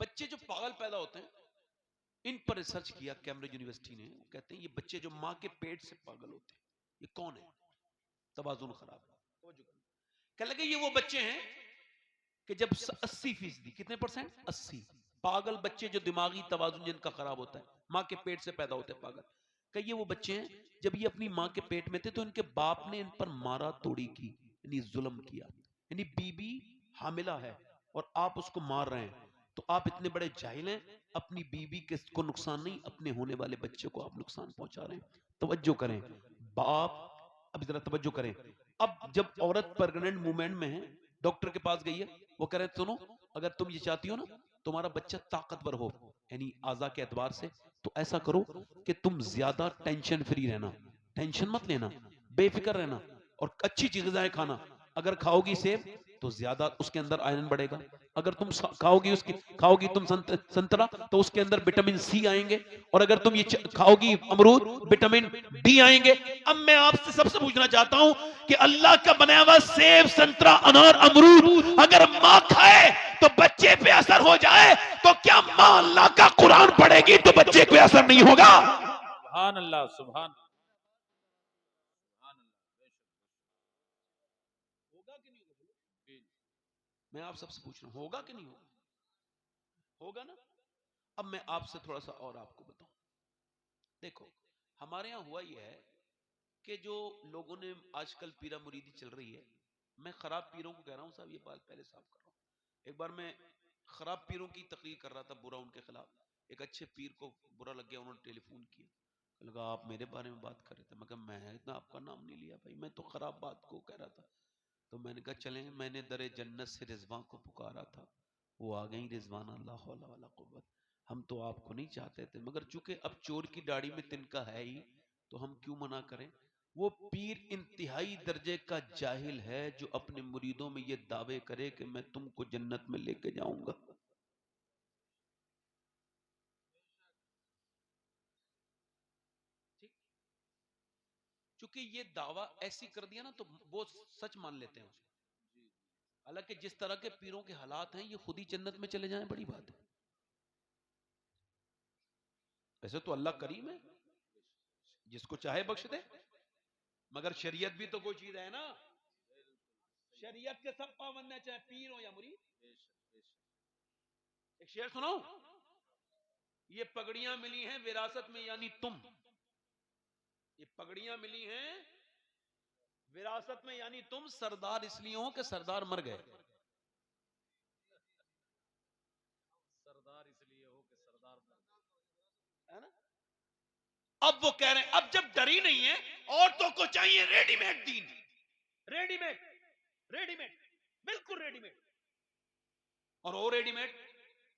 बच्चे जो पागल पैदा होते हैं, इन पर रिसर्च किया कैम्ब्रिज यूनिवर्सिटी ने। वो कहते हैं ये बच्चे जो मां के पेट से पागल होते हैं, ये कौन है? तवाजुन खराब। कहने लगे ये वो बच्चे हैं कि जब 80%, कितने %? 80 पागल बच्चे जो दिमागी तवाजुन जिनका खराब होता है, मां के पेट से पैदा होते हैं पागल। कि ये वो बच्चे हैं जब ये अपनी मां के पेट में थे तो इनके बाप ने इन पर मारा तोड़ी की, यानी जुल्म किया, यानी बीबी हामिला है और आप उसको मार रहे हैं, तो आप इतने बड़े जाहिल हैं, अपनी बीबी को नुकसान नहीं, अपने होने वाले बच्चे को आप नुकसान पहुंचा रहे हैं। तवज्जो करें बाप, अब जरा तवज्जो करें। अब जब औरत प्रेग्नेंट मूवमेंट में है, डॉक्टर के पास गई है, वो कह रहे हैं सुनो, अगर तुम ये चाहती हो ना तुम्हारा बच्चा ताकतवर हो, यानी आजा के एतबार से, तो ऐसा करो कि तुम ज्यादा टेंशन फ्री रहना, टेंशन मत लेना, बेफिक्र रहना, और अच्छी चीजें खाना। अगर खाओगी सेब तो ज्यादा उसके अंदर आयरन बढ़ेगा, अगर तुम खाओगी तुम संतरा तो उसके अंदर विटामिन सी आएंगे, और अगर तुम ये खाओगी अमरूद, विटामिन डी आएंगे। अब मैं आपसे सबसे पूछना चाहता हूं कि अल्लाह का बनाया हुआ सेब, संतरा, अनार, अमरूद अगर मां खाए तो बच्चे पे असर हो जाए, तो क्या मां अल्लाह का कुरान पढ़ेगी तो बच्चे पे असर नहीं होगा? सुभान अल्लाह, सुभान होगा कि नहीं होगा? मैं आप सबसे पूछ रहा हूं, होगा कि नहीं होगा? होगा ना? अब मैं आपसे थोड़ा सा और आपको बताऊं, देखो हमारे यहां हुआ यह है कि जो लोगों ने आजकल पीरा मुरीदी चल रही है, मैं खराब पीरों को कह रहा हूं साहब, ये बात पहले साफ कर रहा हूं। एक बार मैं खराब पीरों की तकरीर कर रहा था, बुरा उनके खिलाफ, एक अच्छे पीर को बुरा लग गया, उन्होंने टेलीफोन किया, लगा आप मेरे बारे में बात कर रहे थे। मैं कहा मैं इतना आपका नाम नहीं लिया भाई, मैं तो खराब बात को कह रहा था। तो मैंने कहा चलें, मैंने दरे जन्नत से रिजवान को पुकारा था, वो आ गई रिजवान, अल्लाह हौला वला कुव्वत। हम तो आपको नहीं चाहते थे, मगर चूंकि अब चोर की दाढ़ी में तिनका है ही, तो हम क्यों मना करें। वो पीर इंतहाई दर्जे का जाहिल है जो अपने मुरीदों में ये दावे करे कि मैं तुमको जन्नत में लेके जाऊंगा। चूंकि ये दावा ऐसी कर दिया ना, तो वो सच मान लेते हैं उसको। हालांकि जिस तरह के पीरों के हालात हैं, ये खुद ही जन्नत में चले जाएं बड़ी बात है। वैसे तो अल्लाह करीम है, जिसको चाहे बख्श दे, मगर शरीयत भी तो कोई चीज है ना, शरीयत के सब पाबंद है, चाहे पीर हो या मुरीद। एक शेर सुनो, ये पगड़ियां मिली हैं विरासत में, यानी तुम, ये पगड़ियां मिली हैं विरासत में, यानी तुम सरदार इसलिए हो कि सरदार मर गए। सरदार इसलिए हो कि सरदार है ना? अब वो कह रहे हैं, अब जब डरी नहीं है, औरतों को चाहिए रेडीमेड दीन, रेडीमेड, रेडीमेड, बिल्कुल रेडीमेड। और वो रेडीमेड,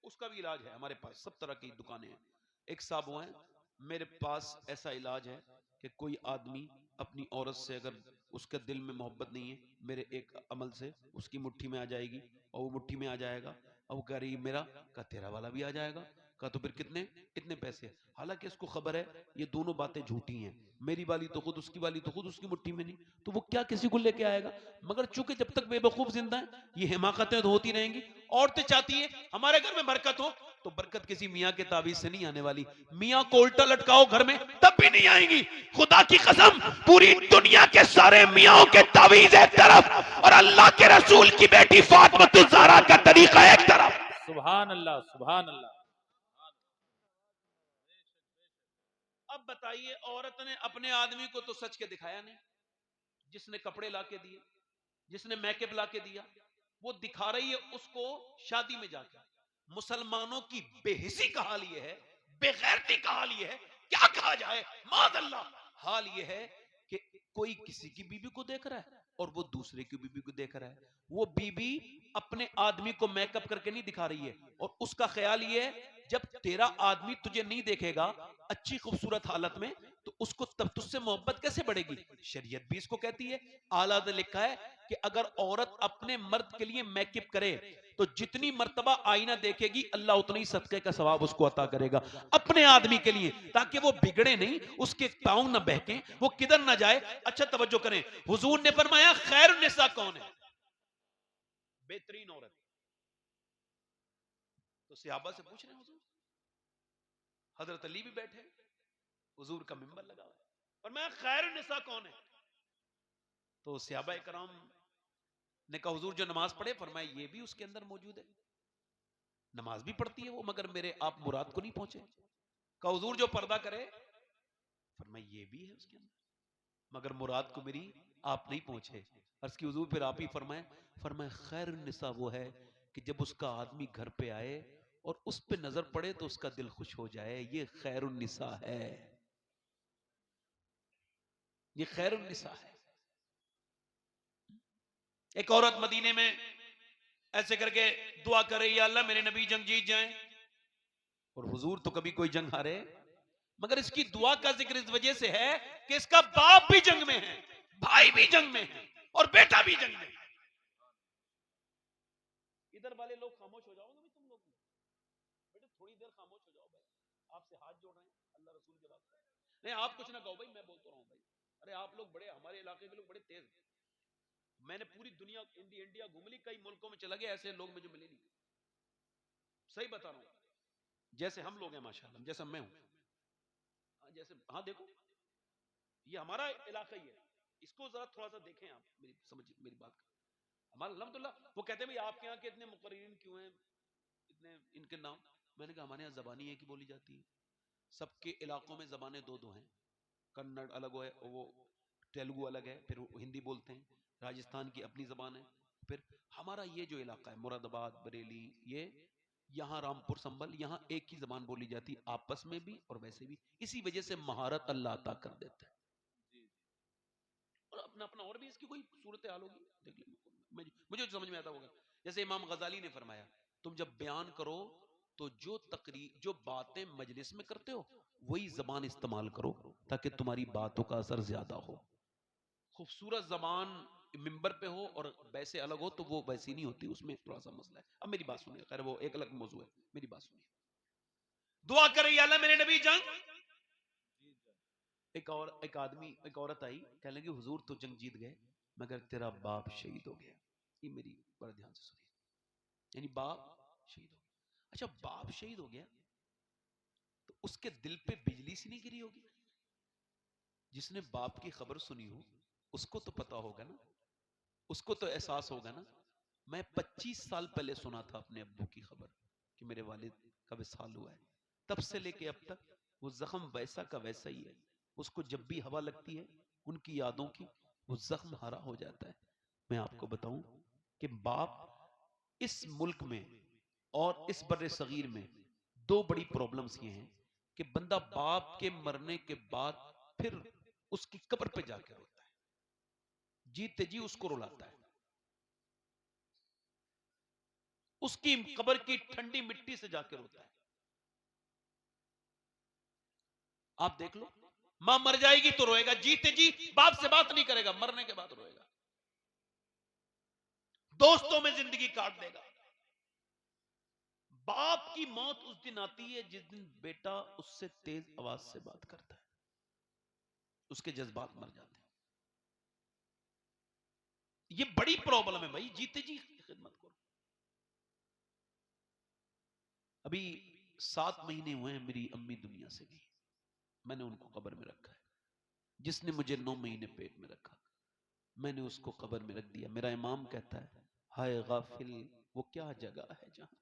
उसका भी इलाज है हमारे पास, सब तरह की दुकानें हैं। एक साहब वो हैं, मेरे पास ऐसा इलाज है कि कोई आदमी अपनी औरत से अगर उसके दिल में मोहब्बत नहीं है, मेरे एक अमल से उसकी मुट्ठी में आ जाएगी, और वो मुट्ठी में आ जाएगा, और वो कह रही मेरा, का तेरा वाला भी आ जाएगा, का तो फिर कितने इतने पैसे। हालांकि इसको खबर है ये दोनों बातें झूठी हैं, मेरी वाली तो खुद, उसकी वाली तो खुद, उसकी मुट्ठी में नहीं, तो वो क्या किसी को लेके आएगा। मगर चूंकि जब तक बेवकूफ जिंदा है, ये हिमाकतें तो होती रहेंगी, औरतें चाहती है हमारे घर में बरकत हो, तो बरकत किसी मियां के तावीज से नहीं आने वाली। मियां को उल्टा लटकाओ घर में तब भी नहीं आएंगी। खुदा की कसम, पूरी दुनिया के सारे मियाओं के तावीज एक तरफ और अल्लाह के रसूल की बेटी फातिमा ज़हरा का तरीका एक तरफ। सुभान अल्लाह, सुभान अल्लाह। अब बताइए, औरत ने अपने आदमी को तो सच के दिखाया नहीं, जिसने कपड़े लाके दिए, जिसने मेकअप लाके दिया, वो दिखा रही है उसको शादी में जाकर। मुसलमानों की बेहिसी का हाल यह है, बेगैरती का हाल यह है, क्या कहा जाए, मादअल्लाह हाल यह है कि कोई किसी की बीबी को देख रहा है और वो दूसरे की बीबी को देख रहा है। वो बीबी अपने आदमी को मेकअप करके नहीं दिखा रही है और उसका ख्याल ये है जब तेरा आदमी तुझे नहीं देखेगा अच्छी खूबसूरत हालत में, तो उसको तब तुझसे मोहब्बत कैसे बढ़ेगी। शरीयत भी इसको कहती है, आला ने लिखा है कि अगर औरत अपने मर्द के लिए मेकअप करे तो जितनी मर्तबा आईना देखेगी अल्लाह उतना ही सदके का सवाब उसको अता करेगा अपने आदमी के लिए, ताकि वो बिगड़े नहीं, उसके पांव ना बहके, वो किधर ना जाए। अच्छा तवज्जो करें, हुजूर ने फरमाया खैर निसा कौन है, बेहतरीन औरत। तो सहाबा से पूछ रहे हैं हुजूर, हजरत अली भी बैठे, हुजूर का मिंबर लगा हुआ है और मैं खैर निसा कौन है। तो सहाबा इकराम ने कहा हुजूर जो नमाज पढ़े, फरमाया ये भी उसके अंदर मौजूद है, नमाज भी पढ़ती है वो, मगर मेरे आप मुराद को नहीं पहुंचे। कहा हुजूर जो पर्दा करे, फरमाया ये भी है उसके अंदर, मगर मुराद को मेरी आप नहीं पहुंचे। अर्ज की हुजूर फिर आप ही फरमाए, फरमाया खैर निसा वो है कि जब उसका आदमी घर पे आए और उस पे नजर पड़े तो उसका दिल खुश हो जाए, ये खैरुन निसा है, ये खैरुन निसा है। एक औरत मदीने में ऐसे करके दुआ कर रही है, अल्लाह मेरे नबी जंग जीत जाएं, और हुजूर तो कभी कोई जंग हारे, मगर इसकी दुआ का जिक्र इस वजह से है कि इसका बाप भी जंग में है, भाई भी जंग में है और बेटा भी जंग में है। इधर वाले लोग खामोश हो जाओगे भाई, तुम लोग बेटे थोड़ी देर खामोश हो जाओ भाई, आपसे हाथ जोड़ रहे हैं अल्लाह रसूल के वास्ते। नहीं आप कुछ ना कहो भाई, मैं बोलता रहूं भाई। अरे आप लोग बड़े, हमारे इलाके के लोग बड़े तेज हैं, मैंने पूरी दुनिया इंडिया घूम ली, कई मुल्कों में चला गया, ऐसे लोग मुझे मिले नहीं, सही बता रहा हूं। जैसे हम लोग हैं माशाल्लाह, जैसा मैं हूं, जैसे हाँ देखो ये हमारा इलाका ही है, इसको जरा थोड़ा सा देखें आप, मेरी समझ मेरी बात का। हमारा अल्हम्दुलिल्लाह, वो कहते हैं भाई आपके यहाँ के इतने मुकर्रिरीन क्यों हैं, इतने इनके नाम। मैंने कहा हमारे यहाँ जबानी एक ही बोली जाती है, सबके इलाकों में जबानें दो दो हैं, कन्नड़ अलग है, वो तेलुगु अलग है, फिर हिंदी बोलते हैं, राजस्थान की अपनी जबान है, फिर हमारा ये जो इलाका है मुरादाबाद बरेली, ये यहाँ रामपुर संभल, यहाँ एक ही जबान बोली जाती है, आपस में भी और वैसे भी। इसी वजह से महारत अल्लाह अता कर देता है, और अपना अपना और भी इसकी कोई सूरत हाल होगी, देख लेंगे। मुझे समझ में आता होगा, जैसे इमाम गजाली ने फरमाया, तुम जब बयान करो तो जो तकरीर जो बातें मजलिस में करते हो वही जबान इस्तेमाल करो, ताकि तुम्हारी बातों का असर ज्यादा हो। खूबसूरत जबान मिंबर पे हो और वैसे अलग हो तो वो वैसी नहीं होती, उसमें थोड़ा सा मसला है। अब मेरी बात सुनिए, खैर वो एक अलग मौजू है, मेरी बात सुनिए। दुआ कर रही अल्लाह मेरे नबी जंग, एक आदमी एक औरत आई, कहने लगी हुजूर तो जंग जीत गए मगर तेरा बाप शहीद हो गया। ये मेरी बड़ा ध्यान से सुनिए, यानी बाप शहीद हो गया। अच्छा बाप शहीद हो गया तो उसके दिल पे बिजली सी नहीं गिरी होगी? जिसने बाप की खबर सुनी हो उसको तो पता होगा ना, उसको तो एहसास होगा ना। मैं 25 साल पहले सुना था अपने अब्बू की खबर कि मेरे वालिद का विसाल हुआ है, तब से लेके अब तक वो जख्म वैसा का वैसा ही है। उसको जब भी हवा लगती है उनकी यादों की, वो जख्म हरा हो जाता है। मैं आपको बताऊं कि बाप इस मुल्क में और इस बर्रे सगीर में दो बड़ी प्रॉब्लम्स ये हैं कि बंदा बाप के मरने के बाद फिर उसकी कब्र पे जाकर रोता है, जीते जी उसको रुलाता है, उसकी कब्र की ठंडी मिट्टी से जाकर रोता है। आप देख लो, मां मर जाएगी तो रोएगा, जीते जी बाप से बात नहीं करेगा, मरने के बाद रोएगा, दोस्तों में जिंदगी काट देगा। बाप की मौत उस दिन आती है जिस दिन बेटा उससे तेज आवाज से बात करता है, उसके जज्बात मर जाते हैं। ये बड़ी प्रॉब्लम है भाई, जीते जी खिदमत करो। अभी 7 महीने हुए हैं मेरी अम्मी दुनिया से गई, मैंने उनको कब्र में रखा है। जिसने मुझे 9 महीने पेट में रखा, मैंने उसको कब्र में रख दिया। मेरा इमाम कहता है, हाय गाफिल, वो क्या जगह है जहां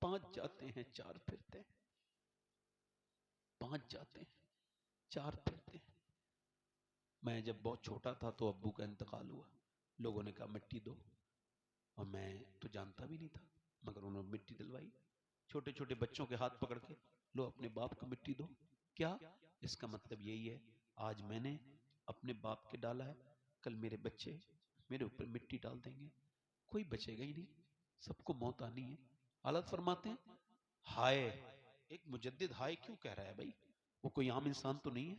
5 जाते हैं 4 फिरते हैं, 5 जाते हैं 4 फिरते हैं। मैं जब बहुत छोटा था तो अब्बू का इंतकाल हुआ, लोगों ने कहा मिट्टी दो, और मैं तो जानता भी नहीं था, मगर उन्होंने मिट्टी दिलवाई। छोटे छोटे बच्चों के हाथ पकड़ के, लो अपने बाप को मिट्टी दो। क्या? इसका मतलब यही है, आज मैंने अपने बाप के डाला है, कल मेरे बच्चे मेरे ऊपर मिट्टी डाल देंगे, कोई बचेगा ही नहीं, सबको मौत आनी है। हालत फरमाते हैं, हाय, एक मुजद्दिद हाय क्यों कह रहा है भाई, वो कोई आम इंसान तो नहीं है।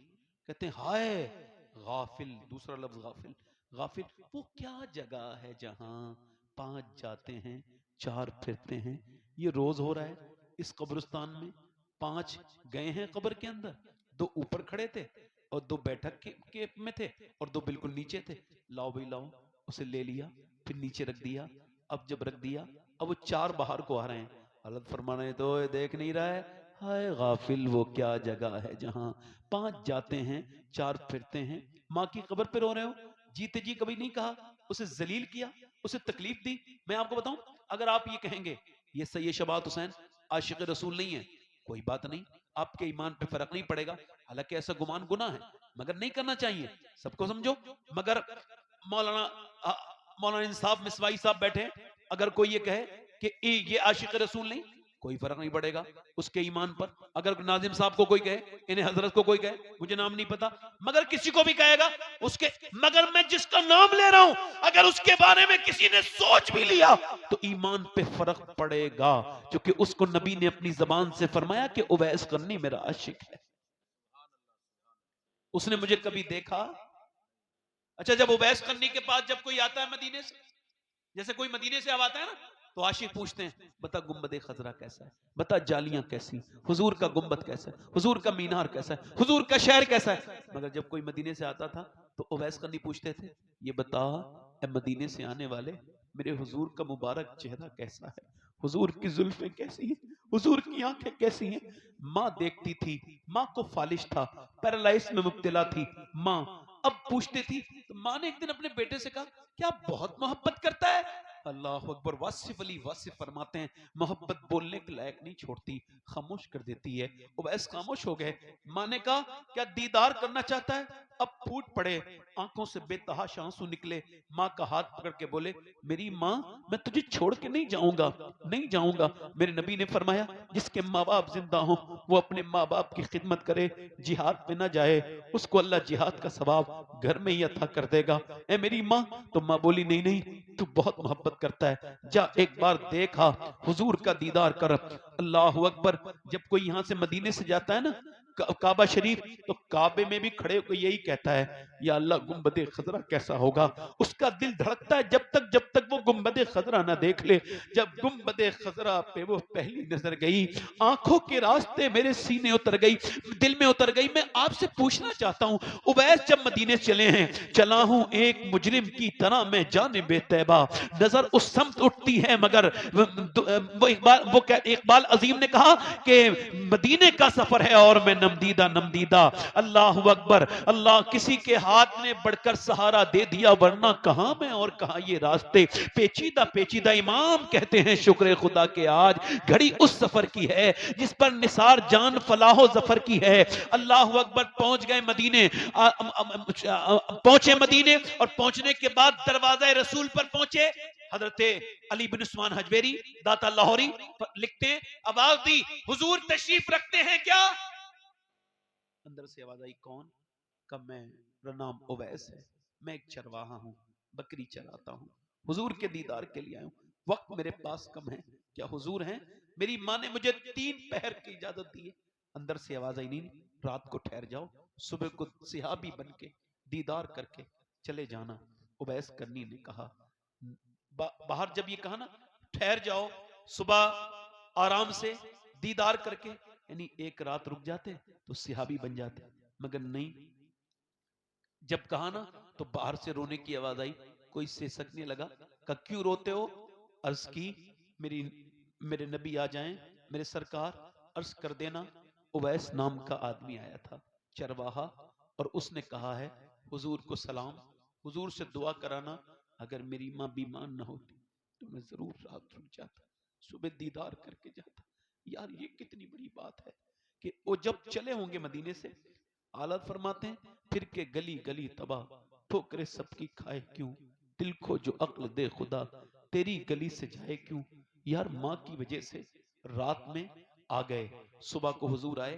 कहते हैं हाय गाफिल, दूसरा लफ्ज गाफिल, गाफिल वो क्या जगह है जहां 5 जाते हैं 4 फिरते हैं। ये रोज हो रहा है इस कब्रिस्तान में। 5 गए हैं कब्र के अंदर, 2 ऊपर खड़े थे और 2 बैठक के में थे और 2 बिल्कुल नीचे थे। लाओ भाई लाओ, उसे ले लिया, फिर नीचे रख दिया। अब जब रख दिया, अब वो 4 बाहर को आ रहे हैं। हालत फरमाने तो देख नहीं रहा है, हाय गाफिल वो क्या जगह है जहां 5 जाते हैं 4 फिरते हैं। माँ की कब्र पे रो रहे हो, जीते जी कभी नहीं कहा, उसे जलील किया, उसे तकलीफ दी। मैं आपको बताऊं, अगर आप ये कहेंगे ये सैयद शबात हुसैन आशिक रसूल नहीं है, कोई बात नहीं, आपके ईमान पे फर्क नहीं पड़ेगा। हालांकि ऐसा गुमान गुनाह है, मगर नहीं करना चाहिए, सबको समझो। मगर मौलाना मौलाना इंसाफ मिसवाई साहब बैठे, अगर कोई ये कहे कि ये आशिक रसूल नहीं, कोई फर्क नहीं पड़ेगा उसके ईमान पर। अगर नाजिम साहब को कोई कहे, इन्हें हजरत को कोई कहे, मुझे नाम नहीं पता, मगर किसी को भी कहेगा उसके, मगर मैं जिसका नाम ले रहा हूं, अगर उसके बारे में किसी ने सोच भी लिया तो ईमान पे फर्क पड़ेगा, क्योंकि उसको नबी ने अपनी जबान से फरमाया कि उवैस करनी मेरा आशिक है। उसने मुझे कभी देखा? अच्छा, जब उवैस करनी के पास जब कोई आता है मदीने से, जैसे कोई मदीने से अब आता है ना, तो आशिक पूछते हैं, बता गुम्बद खजरा कैसा है, बता जालियां कैसी, हुजूर का गुम्बद कैसा है, हुजूर का मीनार कैसा है, हुजूर का शहर कैसा है। मगर जब कोई मदीने से आता था तो उवैस करनी पूछते थे, ये बता ए मदीने से आने वाले, मेरे हुजूर का मुबारक चेहरा कैसा है, हुजूर की जुल्फें कैसी हैं, हुजूर की आंखें कैसी हैं। माँ देखती थी, माँ को फालिश था, पैरालाइज में मुब्तला थी माँ। अब पूछती थी, तो माँ ने एक दिन अपने बेटे से कहा, क्या बहुत मोहब्बत करता है? अल्लाह अकबर। वासिफ अली वासिफ फरमाते हैं, मोहब्बत बोलने के लायक नहीं छोड़ती, खामोश कर देती है। उवैस खामोश हो गए। माँ ने कहा, क्या दीदार करना चाहता है? अब फूट पड़े, आंखों से बेतहाश आंसू निकले। माँ का हाथ पकड़ के बोले, मेरी माँ, मैं तुझे छोड़ के नहीं जाऊंगा, नहीं जाऊंगा। मेरे नबी ने फरमाया, जिसके माँ बाप जिंदा हो वो अपने माँ बाप की खिदमत करे, जिहाद पे ना जाए, उसको अल्लाह जिहाद का सवाब घर में ही अता कर देगा। ए मेरी माँ, तो माँ बोली, नहीं नहीं, तू बहुत मोहब्बत करता है, जा एक बार देखा, हुजूर का दीदार कर। अल्लाह अकबर। जब कोई यहाँ से मदीने से जाता है ना काबा शरीफ, तो काबे में भी खड़े होकर यही कहता है, या अल्लाह गुम्बदे खजरा कैसा होगा। उसका दिल धड़कता है जब तक वो गुम्बदे खजरा ना देख ले। जब गुम्बदे खजरा पे वो पहली नजर गई, आंखों के रास्ते मेरे सीने उतर गई, दिल में उतर गई। मैं आपसे पूछना चाहता हूँ, उवैस जब मदीने चले हैं, चला हूं एक मुजरिम की तरह मैं जाने बेतैबा, नजर उस समत उठती है, मगर वो इकबाल अजीम ने कहा कि मदीने का सफर है और मैं नमदीदा नमदीदा। अल्लाह अकबर। अल्लाह, किसी के हाथ ने बढ़कर सहारा दे दिया, वरना कहां मैं और कहां ये रास्ते पेचीदा पेचीदा। इमाम कहते हैं, शुक्र खुदा के आज घड़ी उस सफर की है जिस पर निसार जान फलाहो जफर की है। अल्लाह अकबर। पहुंच गए मदीने, पहुंचे मदीने, और पहुंचने के बाद दरवाजा रसूल पर पहुंचे। हजरत अली बिन उस्मान हजवेरी दाता लाहौरी लिखते हैं, आवाज दी, हुजूर तशरीफ रखते हैं क्या? अंदर से आवाज आई, कौन? कब? मैं, मेरा नाम उवैस है, मैं एक चरवाहा हूं, बकरी चराता हूं, हुजूर के दीदार के लिए आया हूं, वक्त मेरे पास कम है, क्या हुजूर हैं? मेरी माँ ने मुझे 3 पहर की इजाजत दी है। अंदर से आवाज आई, नहीं, रात को ठहर जाओ, सुबह को सिहाबी बन के दीदार करके चले जाना। उवैस करनी ने कहा, बाहर जब ये कहा ना, ठहर जाओ, सुबह आराम से दीदार करके, यानी एक रात रुक जाते तो सिहाबी बन जाते, मगर नहीं। जब कहा ना, तो बाहर से रोने की आवाज आई, कोई सिसकने लगा, कहा क्यों रोते हो? अर्ज की, मेरे नबी आ जाएं मेरे सरकार अर्ज कर देना, उवैस नाम का आदमी आया था चरवाहा, और उसने कहा है हुजूर को सलाम, हुजूर से दुआ कराना, अगर मेरी माँ बीमार न होती तो मैं जरूर रात रुक जाता, सुबह दीदार करके जाता। यार ये कितनी बड़ी बात है कि वो जब चले होंगे मदीने से, आलत फरमाते हैं फिर के गली गली तबाह, ठोकरे सबकी खाए क्यों, दिल को जो अक्ल दे खुदा, तेरी गली से जाए क्यों। यार माँ की वजह से रात में आ गए, सुबह को हुजूर आए,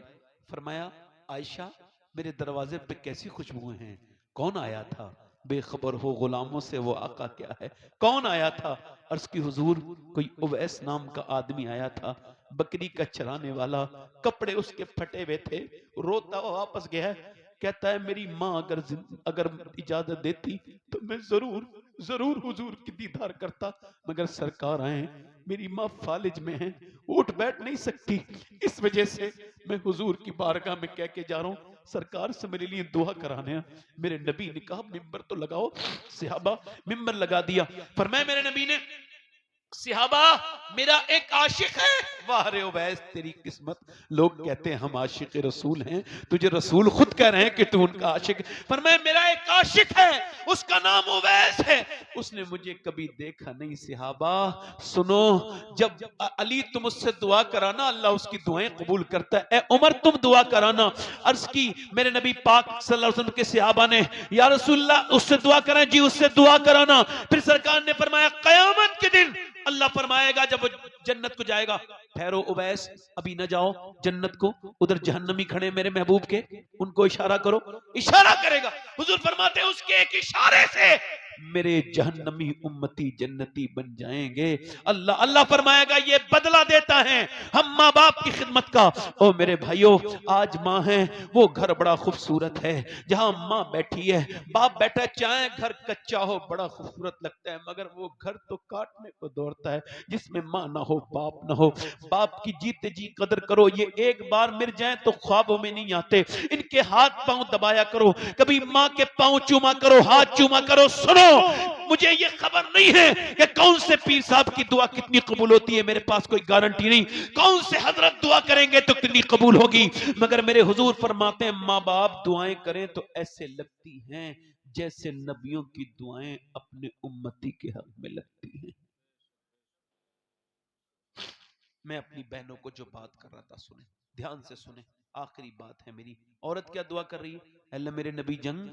फरमाया आयशा मेरे दरवाजे पे कैसी खुशबुएं हैं, कौन आया था, बेखबर हो गुलामों से वो आका क्या है, कौन आया था। अर्ज की हुजूर कोई उवैस नाम का आदमी आया था, बकरी का चराने वाला, कपड़े उसके फटे हुए थे, रोता हुआ वापस गया है, कहता है मेरी माँ अगर इजाजत देती तो मैं जरूर जरूर हुजूर की दीदार करता, मगर सरकार आए, मेरी माँ फालिज में है, उठ बैठ नहीं सकती, इस वजह से मैं हुजूर की बारगाह में कह के जा रहा हूँ सरकार से मेरे लिए दुआ कराने हैं। मेरे नबी ने कहा मिंबर तो लगाओ, सिहाबा मिंबर लगा दिया। फरमाया मेरे नबी ने, सिहाबा मेरा एक आशिक है। वाह रे उवैस तेरी किस्मत, लोग कहते हैं हम आशिक रसूल हैं, तुझे रसूल खुद कह रहे हैं कि तू उनका आशिक। फरमाया मेरा एक आशिक है, उसका नाम उवैस है, उसने मुझे कभी देखा नहीं। सिहाबा सुनो, जब अली तुम उससे दुआ कराना अल्लाह उसकी दुआएं कबूल करता है, ए उमर तुम दुआ कराना। अर्ज की मेरे नबी पाक सल्लल्लाहु अलैहि वसल्लम के सहाबा ने, या रसूलल्लाह उससे दुआ कराएं, जी उससे दुआ कराना। फिर सरकार ने फरमाया कयामत के दिन अल्लाह फरमाएगा जब वो जन्नत को जाएगा, ठहरो उवैस अभी न जाओ जन्नत को, उधर जहन्नमी खड़े मेरे महबूब के, उनको इशारा करो। इशारा करेगा, हुजूर फरमाते हैं उसके एक इशारे से मेरे जहन्नमी उम्मती जन्नती बन जाएंगे। अल्लाह अल्लाह फरमाएगा ये बदला देता है हम माँ बाप की खिदमत का। ओ मेरे भाइयों, आज माँ है, वो घर बड़ा खूबसूरत है जहां माँ बैठी है, बाप बैठा है, चाहे घर कच्चा हो बड़ा खूबसूरत लगता है, मगर वो घर तो काटने को दौड़ता है जिसमें माँ ना हो बाप ना हो। बाप की जीते जी कदर करो, ये एक बार मिल जाए तो ख्वाबों में नहीं आते। इनके हाथ पांव दबाया करो, कभी माँ के पांव चूमा करो, हाथ चूमा करो। सुनो, मुझे ये खबर नहीं है कि कौन से पीर साहब की दुआ कितनी कबूल होती है, मेरे पास कोई गारंटी नहीं, कौन से हजरत दुआ करेंगे तो कितनी कबूल होगी, मगर मेरे हुजूर फरमाते हैं माँ बाप दुआएं करें तो ऐसे लगती हैं जैसे नबियों की दुआएं अपने उम्मती के हक में लगती हैं। मैं अपनी बहनों को जो बात कर रहा था सुने, ध्यान से सुने, आखिरी बात है मेरी। औरत क्या दुआ कर रही है, अल्लाह मेरे नबी जंग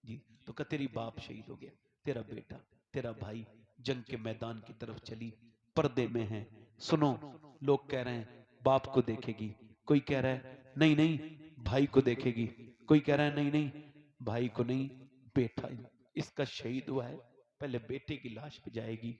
जी, तो क्या तेरी बाप शहीद हो गया, तेरा बेटा तेरा भाई जंग के मैदान की तरफ चली, पर्दे में है। सुनो, लोग कह रहे हैं बाप को देखेगी, कोई कह रहा है नहीं नहीं भाई को देखेगी, कोई कह रहा है नहीं नहीं भाई को नहीं, बेटा इसका शहीद हुआ है, पहले बेटे की लाश पे जाएगी।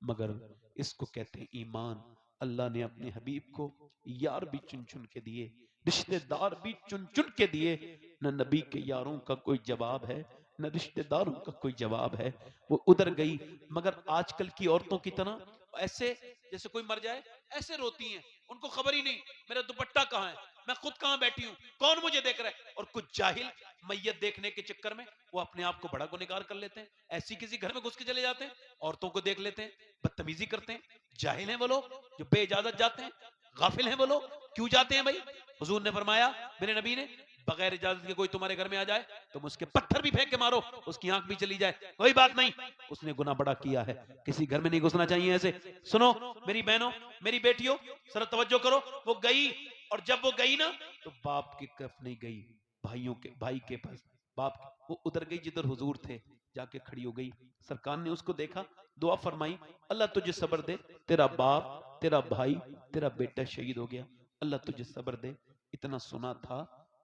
मगर इसको कहते हैं ईमान। अल्लाह ने अपने हबीब को यार भी चुन चुन के दिए, रिश्तेदार भी चुन चुन के दिए, न नबी के यारों का कोई जवाब है, न रिश्तेदारों का कोई जवाब है। वो उधर गई, मगर आजकल की औरतों की तरह ऐसे जैसे कोई मर जाए ऐसे रोती हैं, उनको खबर ही नहीं मेरा दुपट्टा कहाँ है, मैं खुद कहाँ बैठी हूँ, कौन मुझे देख रहा है। और कुछ जाहिल मैयत देखने के चक्कर में वो अपने आप को बड़ा गुनहगार कर लेते हैं, ऐसी किसी घर में घुस के चले जाते हैं, औरतों को देख लेते हैं, बदतमीजी करते हैं। जाहिल हैं वो लोग जो बेइजाजत जाते हैं, गाफिल हैं वो लोग। क्यों जाते हैं भाई? हुजूर ने फरमाया, मेरे नबी ने, बगैर इजाजत के कोई तुम्हारे घर में आ जाए तुम उसके पत्थर भी फेंक के मारो, उसकी आंख भी चली जाए, कोई बात नहीं, उसने गुनाह बड़ा किया है, किसी घर में नहीं घुसना चाहिए ऐसे। सुनो मेरी बहनों, मेरी बेटियों, जरा तवज्जो करो। वो गई, और जब वो गई ना तो बाप की तरफ नहीं गई, भाइयों के भाई के पास, बाप वो उधर गई जिधर हुजूर थे, जाके खड़ी हो गई। सरकार ने उसको देखा, दुआ फरमाई, अल्लाह तुझे सब्र दे, तेरा बाप तेरा भाई तेरा बेटा शहीद हो गया, अल्लाह तुझे सब्र दे। इतना सुना था,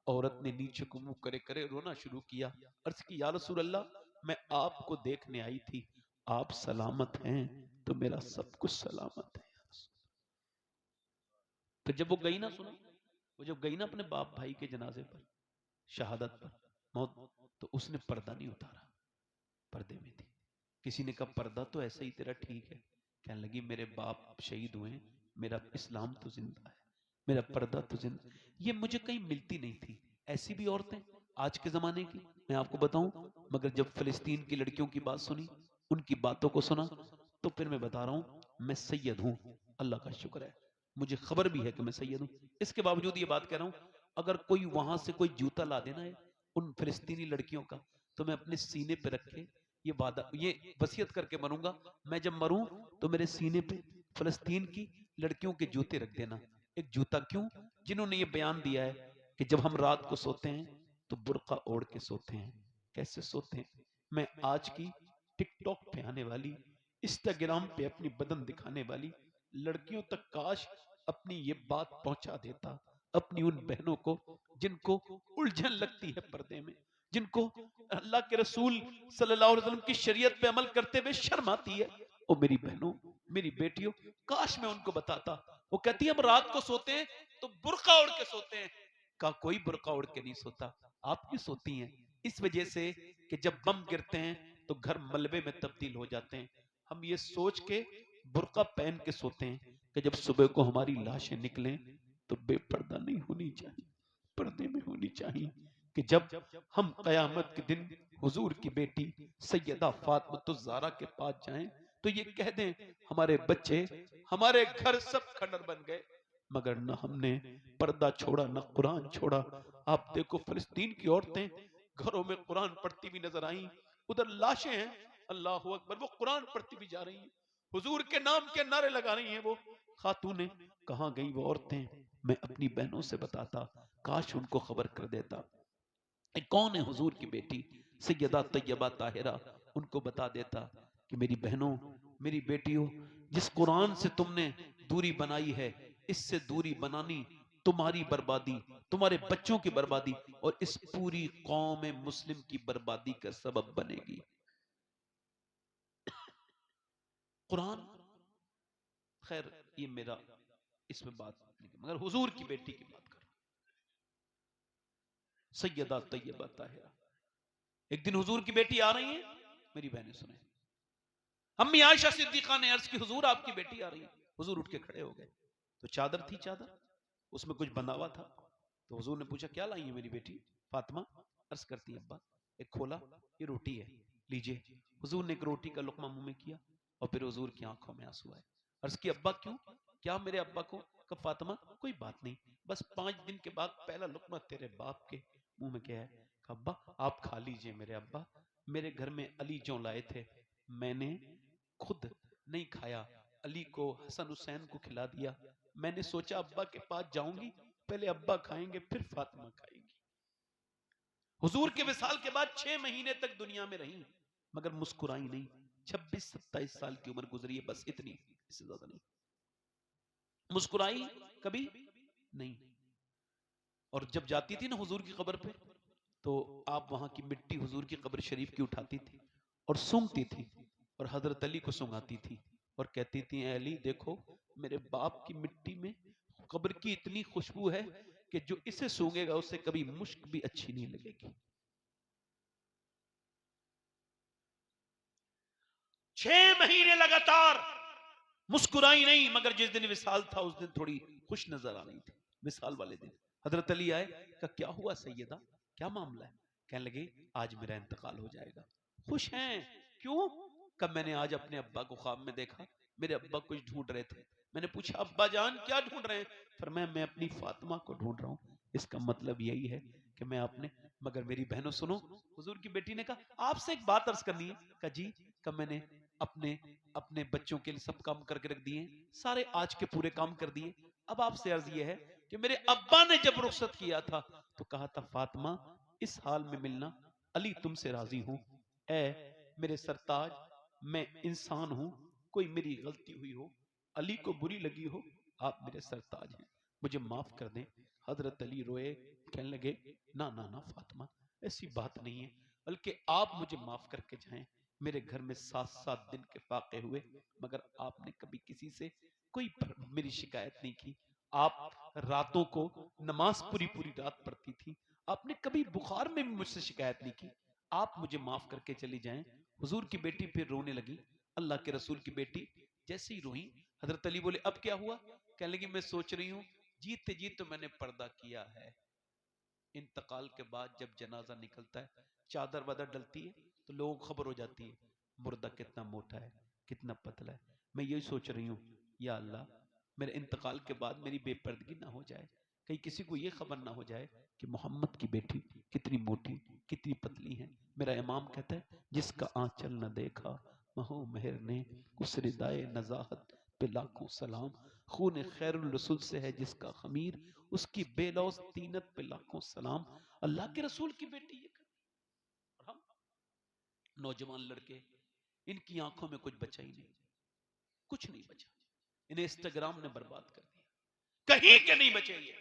औरत ने नीचे को मुंह करे करे रोना शुरू किया। अर्ज की या रसूल अल्लाह, मैं आपको देखने आई थी, आप सलामत हैं तो मेरा सब कुछ सलामत है। तो जब वो गई ना, सुनो, वो जब गई ना अपने बाप भाई के जनाजे पर, शहादत पर, मौत, तो उसने पर्दा नहीं उतारा, पर्दे में थी। किसी ने कहा पर्दा तो ऐसे ही तेरा ठीक है, कहने लगी मेरे बाप शहीद हुए, मेरा इस्लाम तो जिंदा है, मेरा पर्दा तो जिंदा। ये मुझे कहीं मिलती नहीं थी ऐसी भी औरतें आज के जमाने की, मैं आपको बताऊं। मगर जब फिलिस्तीन की लड़कियों की बात सुनी, उनकी बातों को सुना, तो फिर मैं बता रहा हूं मैं सैयद हूं, अल्लाह का शुक्र है। मुझे खबर भी है कि मैं सैयद हूं, इसके बावजूद ये बात कह रहा हूं, अगर कोई वहां से कोई जूता ला देना है उन फिलिस्तीनी लड़कियों का, तो मैं अपने सीने पे रखे ये वादा, ये वसीयत करके मरूंगा, मैं जब मरूं तो मेरे सीने पे फलस्तीन की लड़कियों के जूते रख देना। एक जूता क्यों? जिन्होंने ये बयान दिया है कि जब हम रात को सोते हैं तो बुर्का ओढ़ के सोते हैं। कैसे सोते हैं? मैं आज की टिकटॉक पे आने वाली, इंस्टाग्राम पे अपनी बदन दिखाने वाली लड़कियों तक काश अपनी ये बात पहुंचा देता, अपनी उन बहनों को जिनको उलझन लगती है पर्दे में, जिनको अल्लाह के रसूल सल्लल्लाहु अलैहि वसल्लम की शरीयत पे अमल करते हुए शर्म आती है। ओ मेरी बहनों, मेरी बेटियों, काश मैं उनको बताता। वो कहती है हम रात को सोते हैं तो बुर्का ओढ़ के सोते हैं। का कोई बुर्का ओढ़ के नहीं सोता, आप क्यों सोती हैं? इस वजह से कि जब बम गिरते हैं तो घर मलबे में तब्दील हो जाते हैं। हम ये सोच के बुर्का पहन के सोते हैं कि जब सुबह को हमारी लाशें निकलें तो बेपर्दा नहीं होनी चाहिए, पर्दे में होनी चाहिए, कि जब हम कयामत के दिन हुजूर की बेटी सैयदा फातिमा ज़हरा के पास जाएं तो ये कह दें हमारे बच्चे, हमारे घर सब खंडर बन गए, मगर न हमने पर्दा छोड़ा न कुरान छोड़ा। आप देखो फिलिस्तीन की औरतें घरों में कुरान पढ़ती भी नजर आई, उधर लाशें हैं, अल्लाह अकबर, वो कुरान पढ़ती भी जा रही हैं, हुजूर के नाम के नारे लगा रही हैं। वो खातूने कहाँ गई वो औरतें? मैं अपनी बहनों से बताता, काश उनको खबर कर देता। कौन है हुजूर की बेटी सैयदा तैयबा ताहिरा, उनको बता देता कि मेरी बहनों, मेरी बेटियों, जिस कुरान से तुमने दूरी बनाई है, इससे दूरी बनानी तुम्हारी बर्बादी, तुम्हारे बच्चों की बर्बादी और इस पूरी कौम मुस्लिम की बर्बादी का सबब बनेगी। कुरान, खैर ये मेरा इसमें बात नहीं, मगर हुजूर की बेटी की बात कर रहा हूं, सैयदा तैयबा ताहिरा। एक दिन हुजूर की बेटी आ रही है, मेरी बहनें सुने, अम्मी आयशा सिद्दीका ने अर्ज की हुजूर आपकी बेटी आ रही है। हुजूर उठ के खड़े हो गए, तो चादर थी, चादर उसमें कुछ बंधा हुआ था। तो हुजूर ने पूछा क्या लाई है मेरी बेटी फातिमा? अर्ज करती अब्बा, एक खोला, ये रोटी है, लीजिए। हुजूर ने एक रोटी का लुकमा मुंह में किया और फिर हुजूर की आंखों में आंसू आए। अर्ज की अब्बा क्यों? क्या मेरे अब्बा को? कब फातिमा कोई बात नहीं, बस 5 दिन के बाद पहला लुकमा तेरे बाप के मुंह में क्या है? अब्बा आप खा लीजिए मेरे अब्बा, मेरे घर में अली जो लाए थे, मैंने खुद नहीं खाया, अली को हसन हुसैन को खिला दिया। मैंने सोचा अब्बा के पास जाऊंगी, पहले अब्बा खाएंगे फिर फातिमा खाएंगी। हुजूर के विसाल के बाद 6 महीने तक दुनिया में रही, मगर मुस्कुराई नहीं। 26-27 साल की उम्र गुजरी है, बस इतनी, इससे ज्यादा नहीं। मुस्कुराई कभी नहीं। और जब जाती थी ना हुजूर की कब्र पे, तो आप वहां की मिट्टी हुजूर की कब्र शरीफ की उठाती थी और सूंघती थी और हजरत अली को सूंघाती थी और कहती थी अली देखो, मेरे बाप की मिट्टी में कब्र की इतनी खुशबू है कि जो इसे सूंघेगा उसे कभी मुश्क भी अच्छी नहीं लगेगी। 6 महीने लगातार मुस्कुराई नहीं, मगर जिस दिन विसाल था उस दिन थोड़ी खुश नजर आ रही थी। विसाल वाले दिन हजरत अली आए, का क्या हुआ सैयदा, क्या मामला है? कहने लगे आज मेरा इंतकाल हो जाएगा। खुश हैं क्यों? कब मैंने आज अपने अब्बा को ख्वाब में देखा, मेरे अब्बा कुछ ढूंढ रहे थे। मैंने पूछा अब्बा जान क्या ढूंढ रहे हैं? फरमाया मैं अपनी फातिमा को ढूंढ रहा हूँ। इसका मतलब यही है कि मैं आपने, मगर मेरी बहनों सुनो, हुजूर की बेटी ने कहा आपसे एक बात अर्ज करनी है। कहा जी। कब मैंने अपने अपने बच्चों के लिए सब काम करके रख दिए, सारे आज के पूरे काम कर दिए। अब आपसे अर्ज यह है कि मेरे अब्बा ने जब रुखसत किया था तो कहा था फातिमा इस हाल में मिलना, अली तुमसे राजी हूं। ऐ मेरे सरताज, मैं इंसान हूं, कोई मेरी गलती हुई हो, अली को बुरी लगी हो, आप मेरे सरताज हैं, मुझे माफ कर दें। हजरत अली रोए, कहने लगे ना ना ना फातिमा, ऐसी बात नहीं है, बल्कि आप मुझे माफ करके जाएं। मेरे घर में 7-7 दिन के फाके हुए, मगर आपने कभी किसी से कोई मेरी शिकायत नहीं की। आप रातों को नमाज पूरी पूरी रात पढ़ती थी, आपने कभी बुखार में भी मुझसे शिकायत नहीं की। आप मुझे माफ करके चली जाएं। हुजूर की बेटी फिर रोने लगी। अल्लाह के रसूल की बेटी जैसे ही रोई, हजरत अली बोले अब क्या हुआ? कहने लगी मैं सोच रही हूँ जीते जी तो मैंने पर्दा किया है, इंतकाल के बाद जब जनाजा निकलता है, चादर वादर डलती है तो लोगों को खबर हो जाती है मुर्दा कितना मोटा है, कितना पतला है। मैं यही सोच रही हूँ या अल्लाह, मेरे इंतकाल के बाद मेरी बेपर्दगी ना हो जाए, कहीं किसी को ये खबर ना हो जाए कि मोहम्मद की बेटी कितनी मोटी कितनी पतली है। मेरा इमाम कहता है जिसका आंचल न देखा महू मेहर ने, उस रिदाए नजाहत पे लाखों सलाम। खून खैरुल रसूल से है जिसका खमीर, उसकी बेलौस तीनत पे लाखों सलाम। अल्लाह के रसूल की बेटी ये कर, और हम नौजवान लड़के, इनकी आंखों में कुछ बचा ही नहीं, कुछ नहीं बचा। इन्हें इंस्टाग्राम ने बर्बाद कर दिया, कहीं के नहीं बचे ये।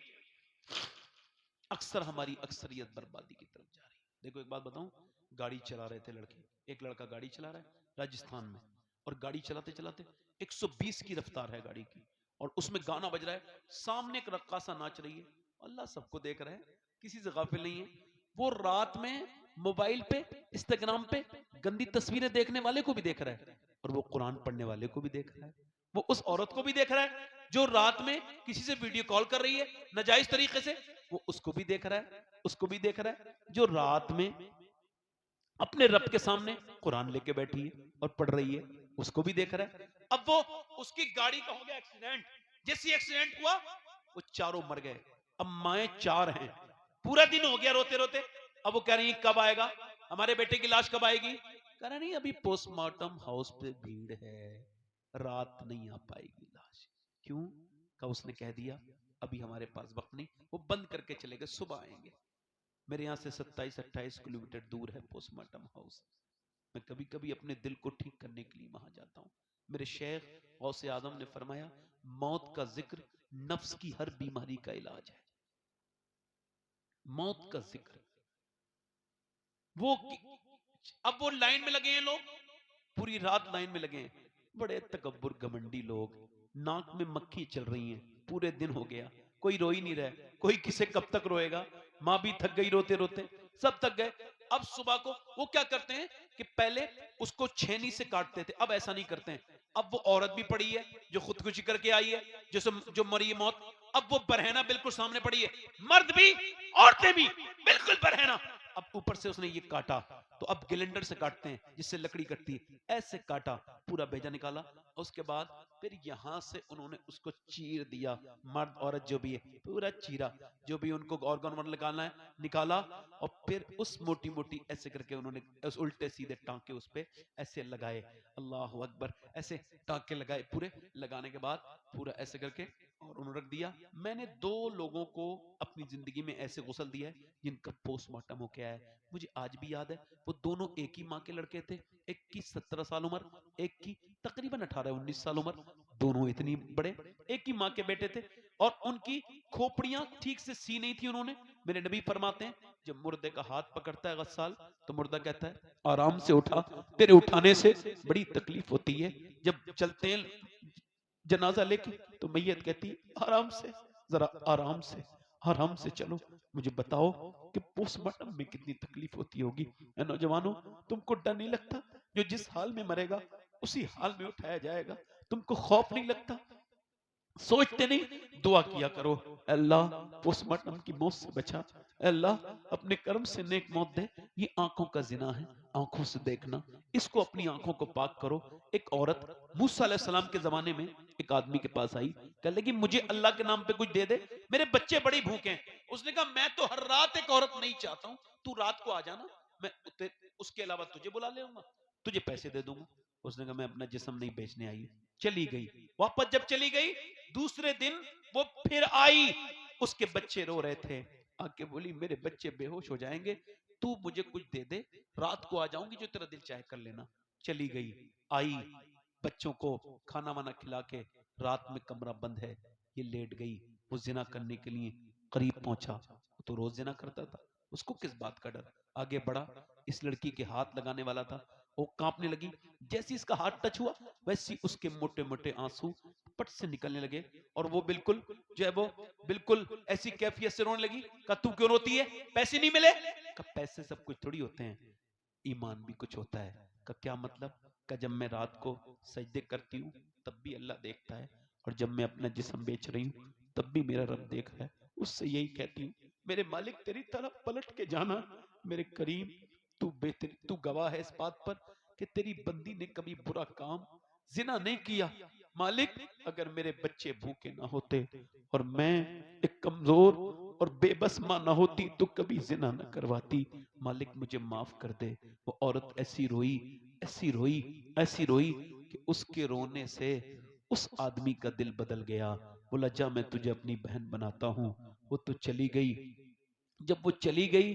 अक्सर हमारी अक्सरियत बर्बादी की तरफ जा रही है। देखो एक बात बताऊं, गाड़ी चला रहे थे लड़के, एक लड़का गाड़ी चला रहा है राजस्थान में, और गाड़ी चलाते चलाते 120 की रफ्तार है गाड़ी की, और उसमें गाना बज रहा है, सामने एक रक्कासा नाच रही है, अल्लाह सबको देख रहा है, किसी से गाफिल नहीं है। वो रात में मोबाइल पे इंस्टाग्राम पे गंदी तस्वीरें देखने वाले को भी देख रहा है, और वो कुरान पढ़ने वाले को भी देख रहा है, वो उस औरत को भी देख रहा है जो रात में किसी से वीडियो कॉल कर रही है नाजायज तरीके से, वो उसको भी देख रहा है, उसको भी देख रहा है जो रात में अपने रब के सामने कुरान लेके बैठी है और पढ़ रही है, उसको भी देख रहा है। अब वो, उसकी गाड़ी का हो गया एक्सीडेंट, जैसे एक्सीडेंट हुआ वो चारों मर गए, अब माए चार हैं, पूरा दिन हो गया रोते रोते। अब वो कह रही है कब आएगा हमारे बेटे की लाश, कब आएगी? कह रहा नहीं अभी पोस्टमार्टम हाउस पे भीड़ है, रात नहीं आ पाएगी लाश। क्यों? का उसने कह दिया अभी हमारे पास वक्त नहीं, वो बंद करके चले गए, सुबह आएंगे। मेरे यहाँ से 27-28 किलोमीटर दूर है पोस्टमार्टम हाउस। मैं कभी कभी अपने दिल को ठीक करने के लिए वहां जाता हूं। मेरे शेख गौसे आजम ने फरमाया मौत का जिक्र नफ्स की हर बीमारी का इलाज है। मौत का जिक्र, वो अब वो लाइन में लगे हैं लोग, पूरी रात लाइन में लगे हैं, बड़े तकब्बुर घमंडी लोग, नाक में मक्खी चल रही है, पूरे दिन हो गया कोई रो ही नहीं रहा, कोई किसे कब तक रोएगा, मां भी थक गई रोते रोते, सब थक गए। अब सुबह को वो क्या करते हैं कि पहले उसको छेनी से काटते थे, अब ऐसा नहीं करते हैं। अब वो औरत भी पड़ी है जो खुदकुशी करके आई है, जो मरी है मौत, अब वो बरहना बिल्कुल सामने पड़ी है, मर्द भी औरतें भी बिल्कुल बरहना। अब ऊपर से उसने ये काटा, तो अब ग्लेंडर से काटते हैं जिससे लकड़ी कटती है, ऐसे काटा, पूरा भेजा निकाला। उसके बाद फिर यहां से उन्होंने उसको चीर दिया, मर्द औरत जो भी है पूरा चीरा, जो भी उनको ऑर्गन वन निकालना है निकाला, और फिर उस मोटी मोटी ऐसे करके उन्होंने उस उल्टे सीधे टांके उस पे ऐसे लगाए, अल्लाह अकबर, ऐसे टांके लगाए, पूरे लगाने के बाद पूरा ऐसे करके और उन्होंने रख दिया। मैंने 2 लोगों को अपनी जिंदगी में ऐसे गुस्ल दिया है जिनका पोस्टमार्टम हो गया है, मुझे आज भी याद है। वो दोनों एक ही माँ के लड़के थे, एक की 17 साल उम्र, एक की तकरीबन 18-19 साल उम्र, दोनों इतनी बड़े, एक ही माँ के बेटे थे, और उनकी खोपड़ियां ठीक से सी नहीं थी उन्होंने। मेरे नबी फरमाते हैं जब मुर्दे का हाथ पकड़ता है गस्साल, तो मुर्दा कहता है आराम से उठा, तेरे उठाने से बड़ी तकलीफ होती है। जब चलते हैं जनाजा लेके तो मैयत कहती है आराम से, जरा आराम से, आराम से चलो। मुझे बताओ कि पोस्टमार्टम में कितनी तकलीफ होती होगी। नौजवानों, तुमको डर नहीं लगता जो जिस हाल में मरेगा उसी हाल में उठाया जाएगा? तुमको खौफ नहीं लगता? सोचते नहीं? दुआ किया करो, अल्लाह पोस्टमार्टम की मौत से बचा, अल्लाह अपने कर्म से नेक मौत दे। ये आंखों का जिना है, आंखों से देखना, इसको अपनी आंखों को पाक करो। एक औरत मूसा अलैहिस्सलाम के जमाने में एक आदमी के पास आई, कह लगी मुझे अल्लाह के नाम पे कुछ दे दे, मेरे बच्चे बड़ी भूखे हैं। उसने कहा मैं तो हर रात एक औरत नहीं चाहता हूं, तू रात को आ जाना, मैं उसके अलावा तुझे बुला लेऊंगा, तुझे पैसे दे दूंगा। उसने कहा मैं अपना जिस्म नहीं बेचने आई हूं। चली गई। वापस जब चली गई, दूसरे दिन वो फिर आई, उसके बच्चे रो रहे थे, आके बोली मेरे बच्चे बेहोश हो जाएंगे, तू मुझे कुछ दे दे, रात को आ जाऊंगी, जो तेरा दिल चाहे कर लेना। चली गई, आई, बच्चों को खाना वाना खिला के, रात में कमरा बंद है, ये लेट गई। वो जिना करने के लिए करीब पहुंचा, तो रोज जिना करता था, उसको किस बात का डर? आगे बढ़ा, इस लड़की के हाथ लगाने वाला था, वो कांपने लगी, जैसे इसका हाथ टच हुआ वैसे उसके मोटे मोटे आंसू पट से निकलने लगे, और वो बिल्कुल जो है वो बिल्कुल ऐसी कैफियत से रोने लगी। कहा तू क्यों रोती है, पैसे नहीं मिले? कहा पैसे सब कुछ थोड़ी होते हैं, ईमान भी कुछ होता है। का क्या मतलब? का जब मैं रात को सजदे करती हूँ तब भी अल्लाह देखता है, और जब मैं अपना जिस्म बेच रही हूँ तब भी मेरा रब देख रहा है। उससे यही कहती हूँ मेरे मालिक तेरी तरफ पलट के जाना, मेरे करीम तू बेहतर, तू गवाह है इस बात पर कि तेरी बंदी ने कभी बुरा काम जिना नहीं किया। मालिक अगर मेरे बच्चे भूखे ना होते और मैं एक कमजोर और बेबस मां ना होती तो कभी जिना न करवाती। मालिक मुझे माफ कर दे। वो औरत ऐसी रोई, ऐसी रोई, ऐसी रोई कि उसके रोने से उस आदमी का दिल बदल गया। बोला जा मैं तुझे अपनी बहन बनाता हूं। वो तो चली गई। जब वो चली गई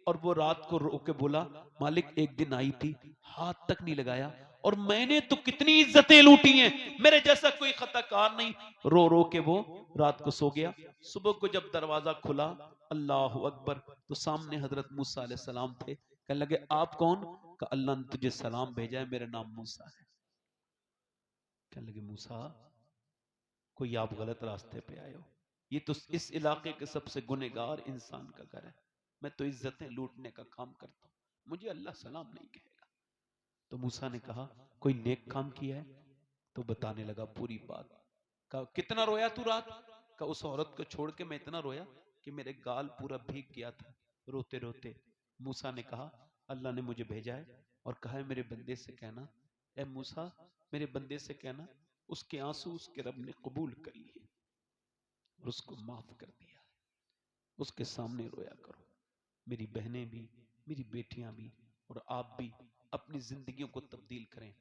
और वो रात को रो के बोला, मालिक एक दिन आई थी, हाथ तक नहीं लगाया, और मैंने तो कितनी इज्जतें लूटी हैं, मेरे जैसा कोई खताकार नहीं। रो रो के वो रात को सो गया। सुबह को जब दरवाजा खुला, अल्लाह अकबर, तो सामने हजरत मूसा अलैहि सलाम थे। कहने लगे आप कौन? कहा अल्लाह ने तुझे सलाम भेजा है, मेरा नाम मूसा है। कहने लगे मूसा, कोई आप गलत रास्ते पे आए हो। ये तो इस इलाके के सबसे गुनहगार इंसान का घर है। मैं तो इज्जतें लूटने का काम करता हूं, मुझे अल्लाह सलाम नहीं कहेगा। तो मूसा ने कहा कोई नेक काम किया है? तो बताने लगा पूरी बात। कहा कितना रोया तू रात? का उस औरत को छोड़ के मैं इतना रोया कि मेरे गाल पूरा भीग गया था रोते रोते। मूसा ने कहा अल्लाह ने मुझे भेजा है और कहा है मेरे बंदे से कहना, ए मूसा मेरे बंदे से कहना उसके आंसू उसके रब ने कबूल कर लिए और उसको माफ कर दिया। उसके सामने रोया करो। मेरी बहनें भी, मेरी बेटियां भी और आप भी अपनी जिंदगियों को तब्दील करें।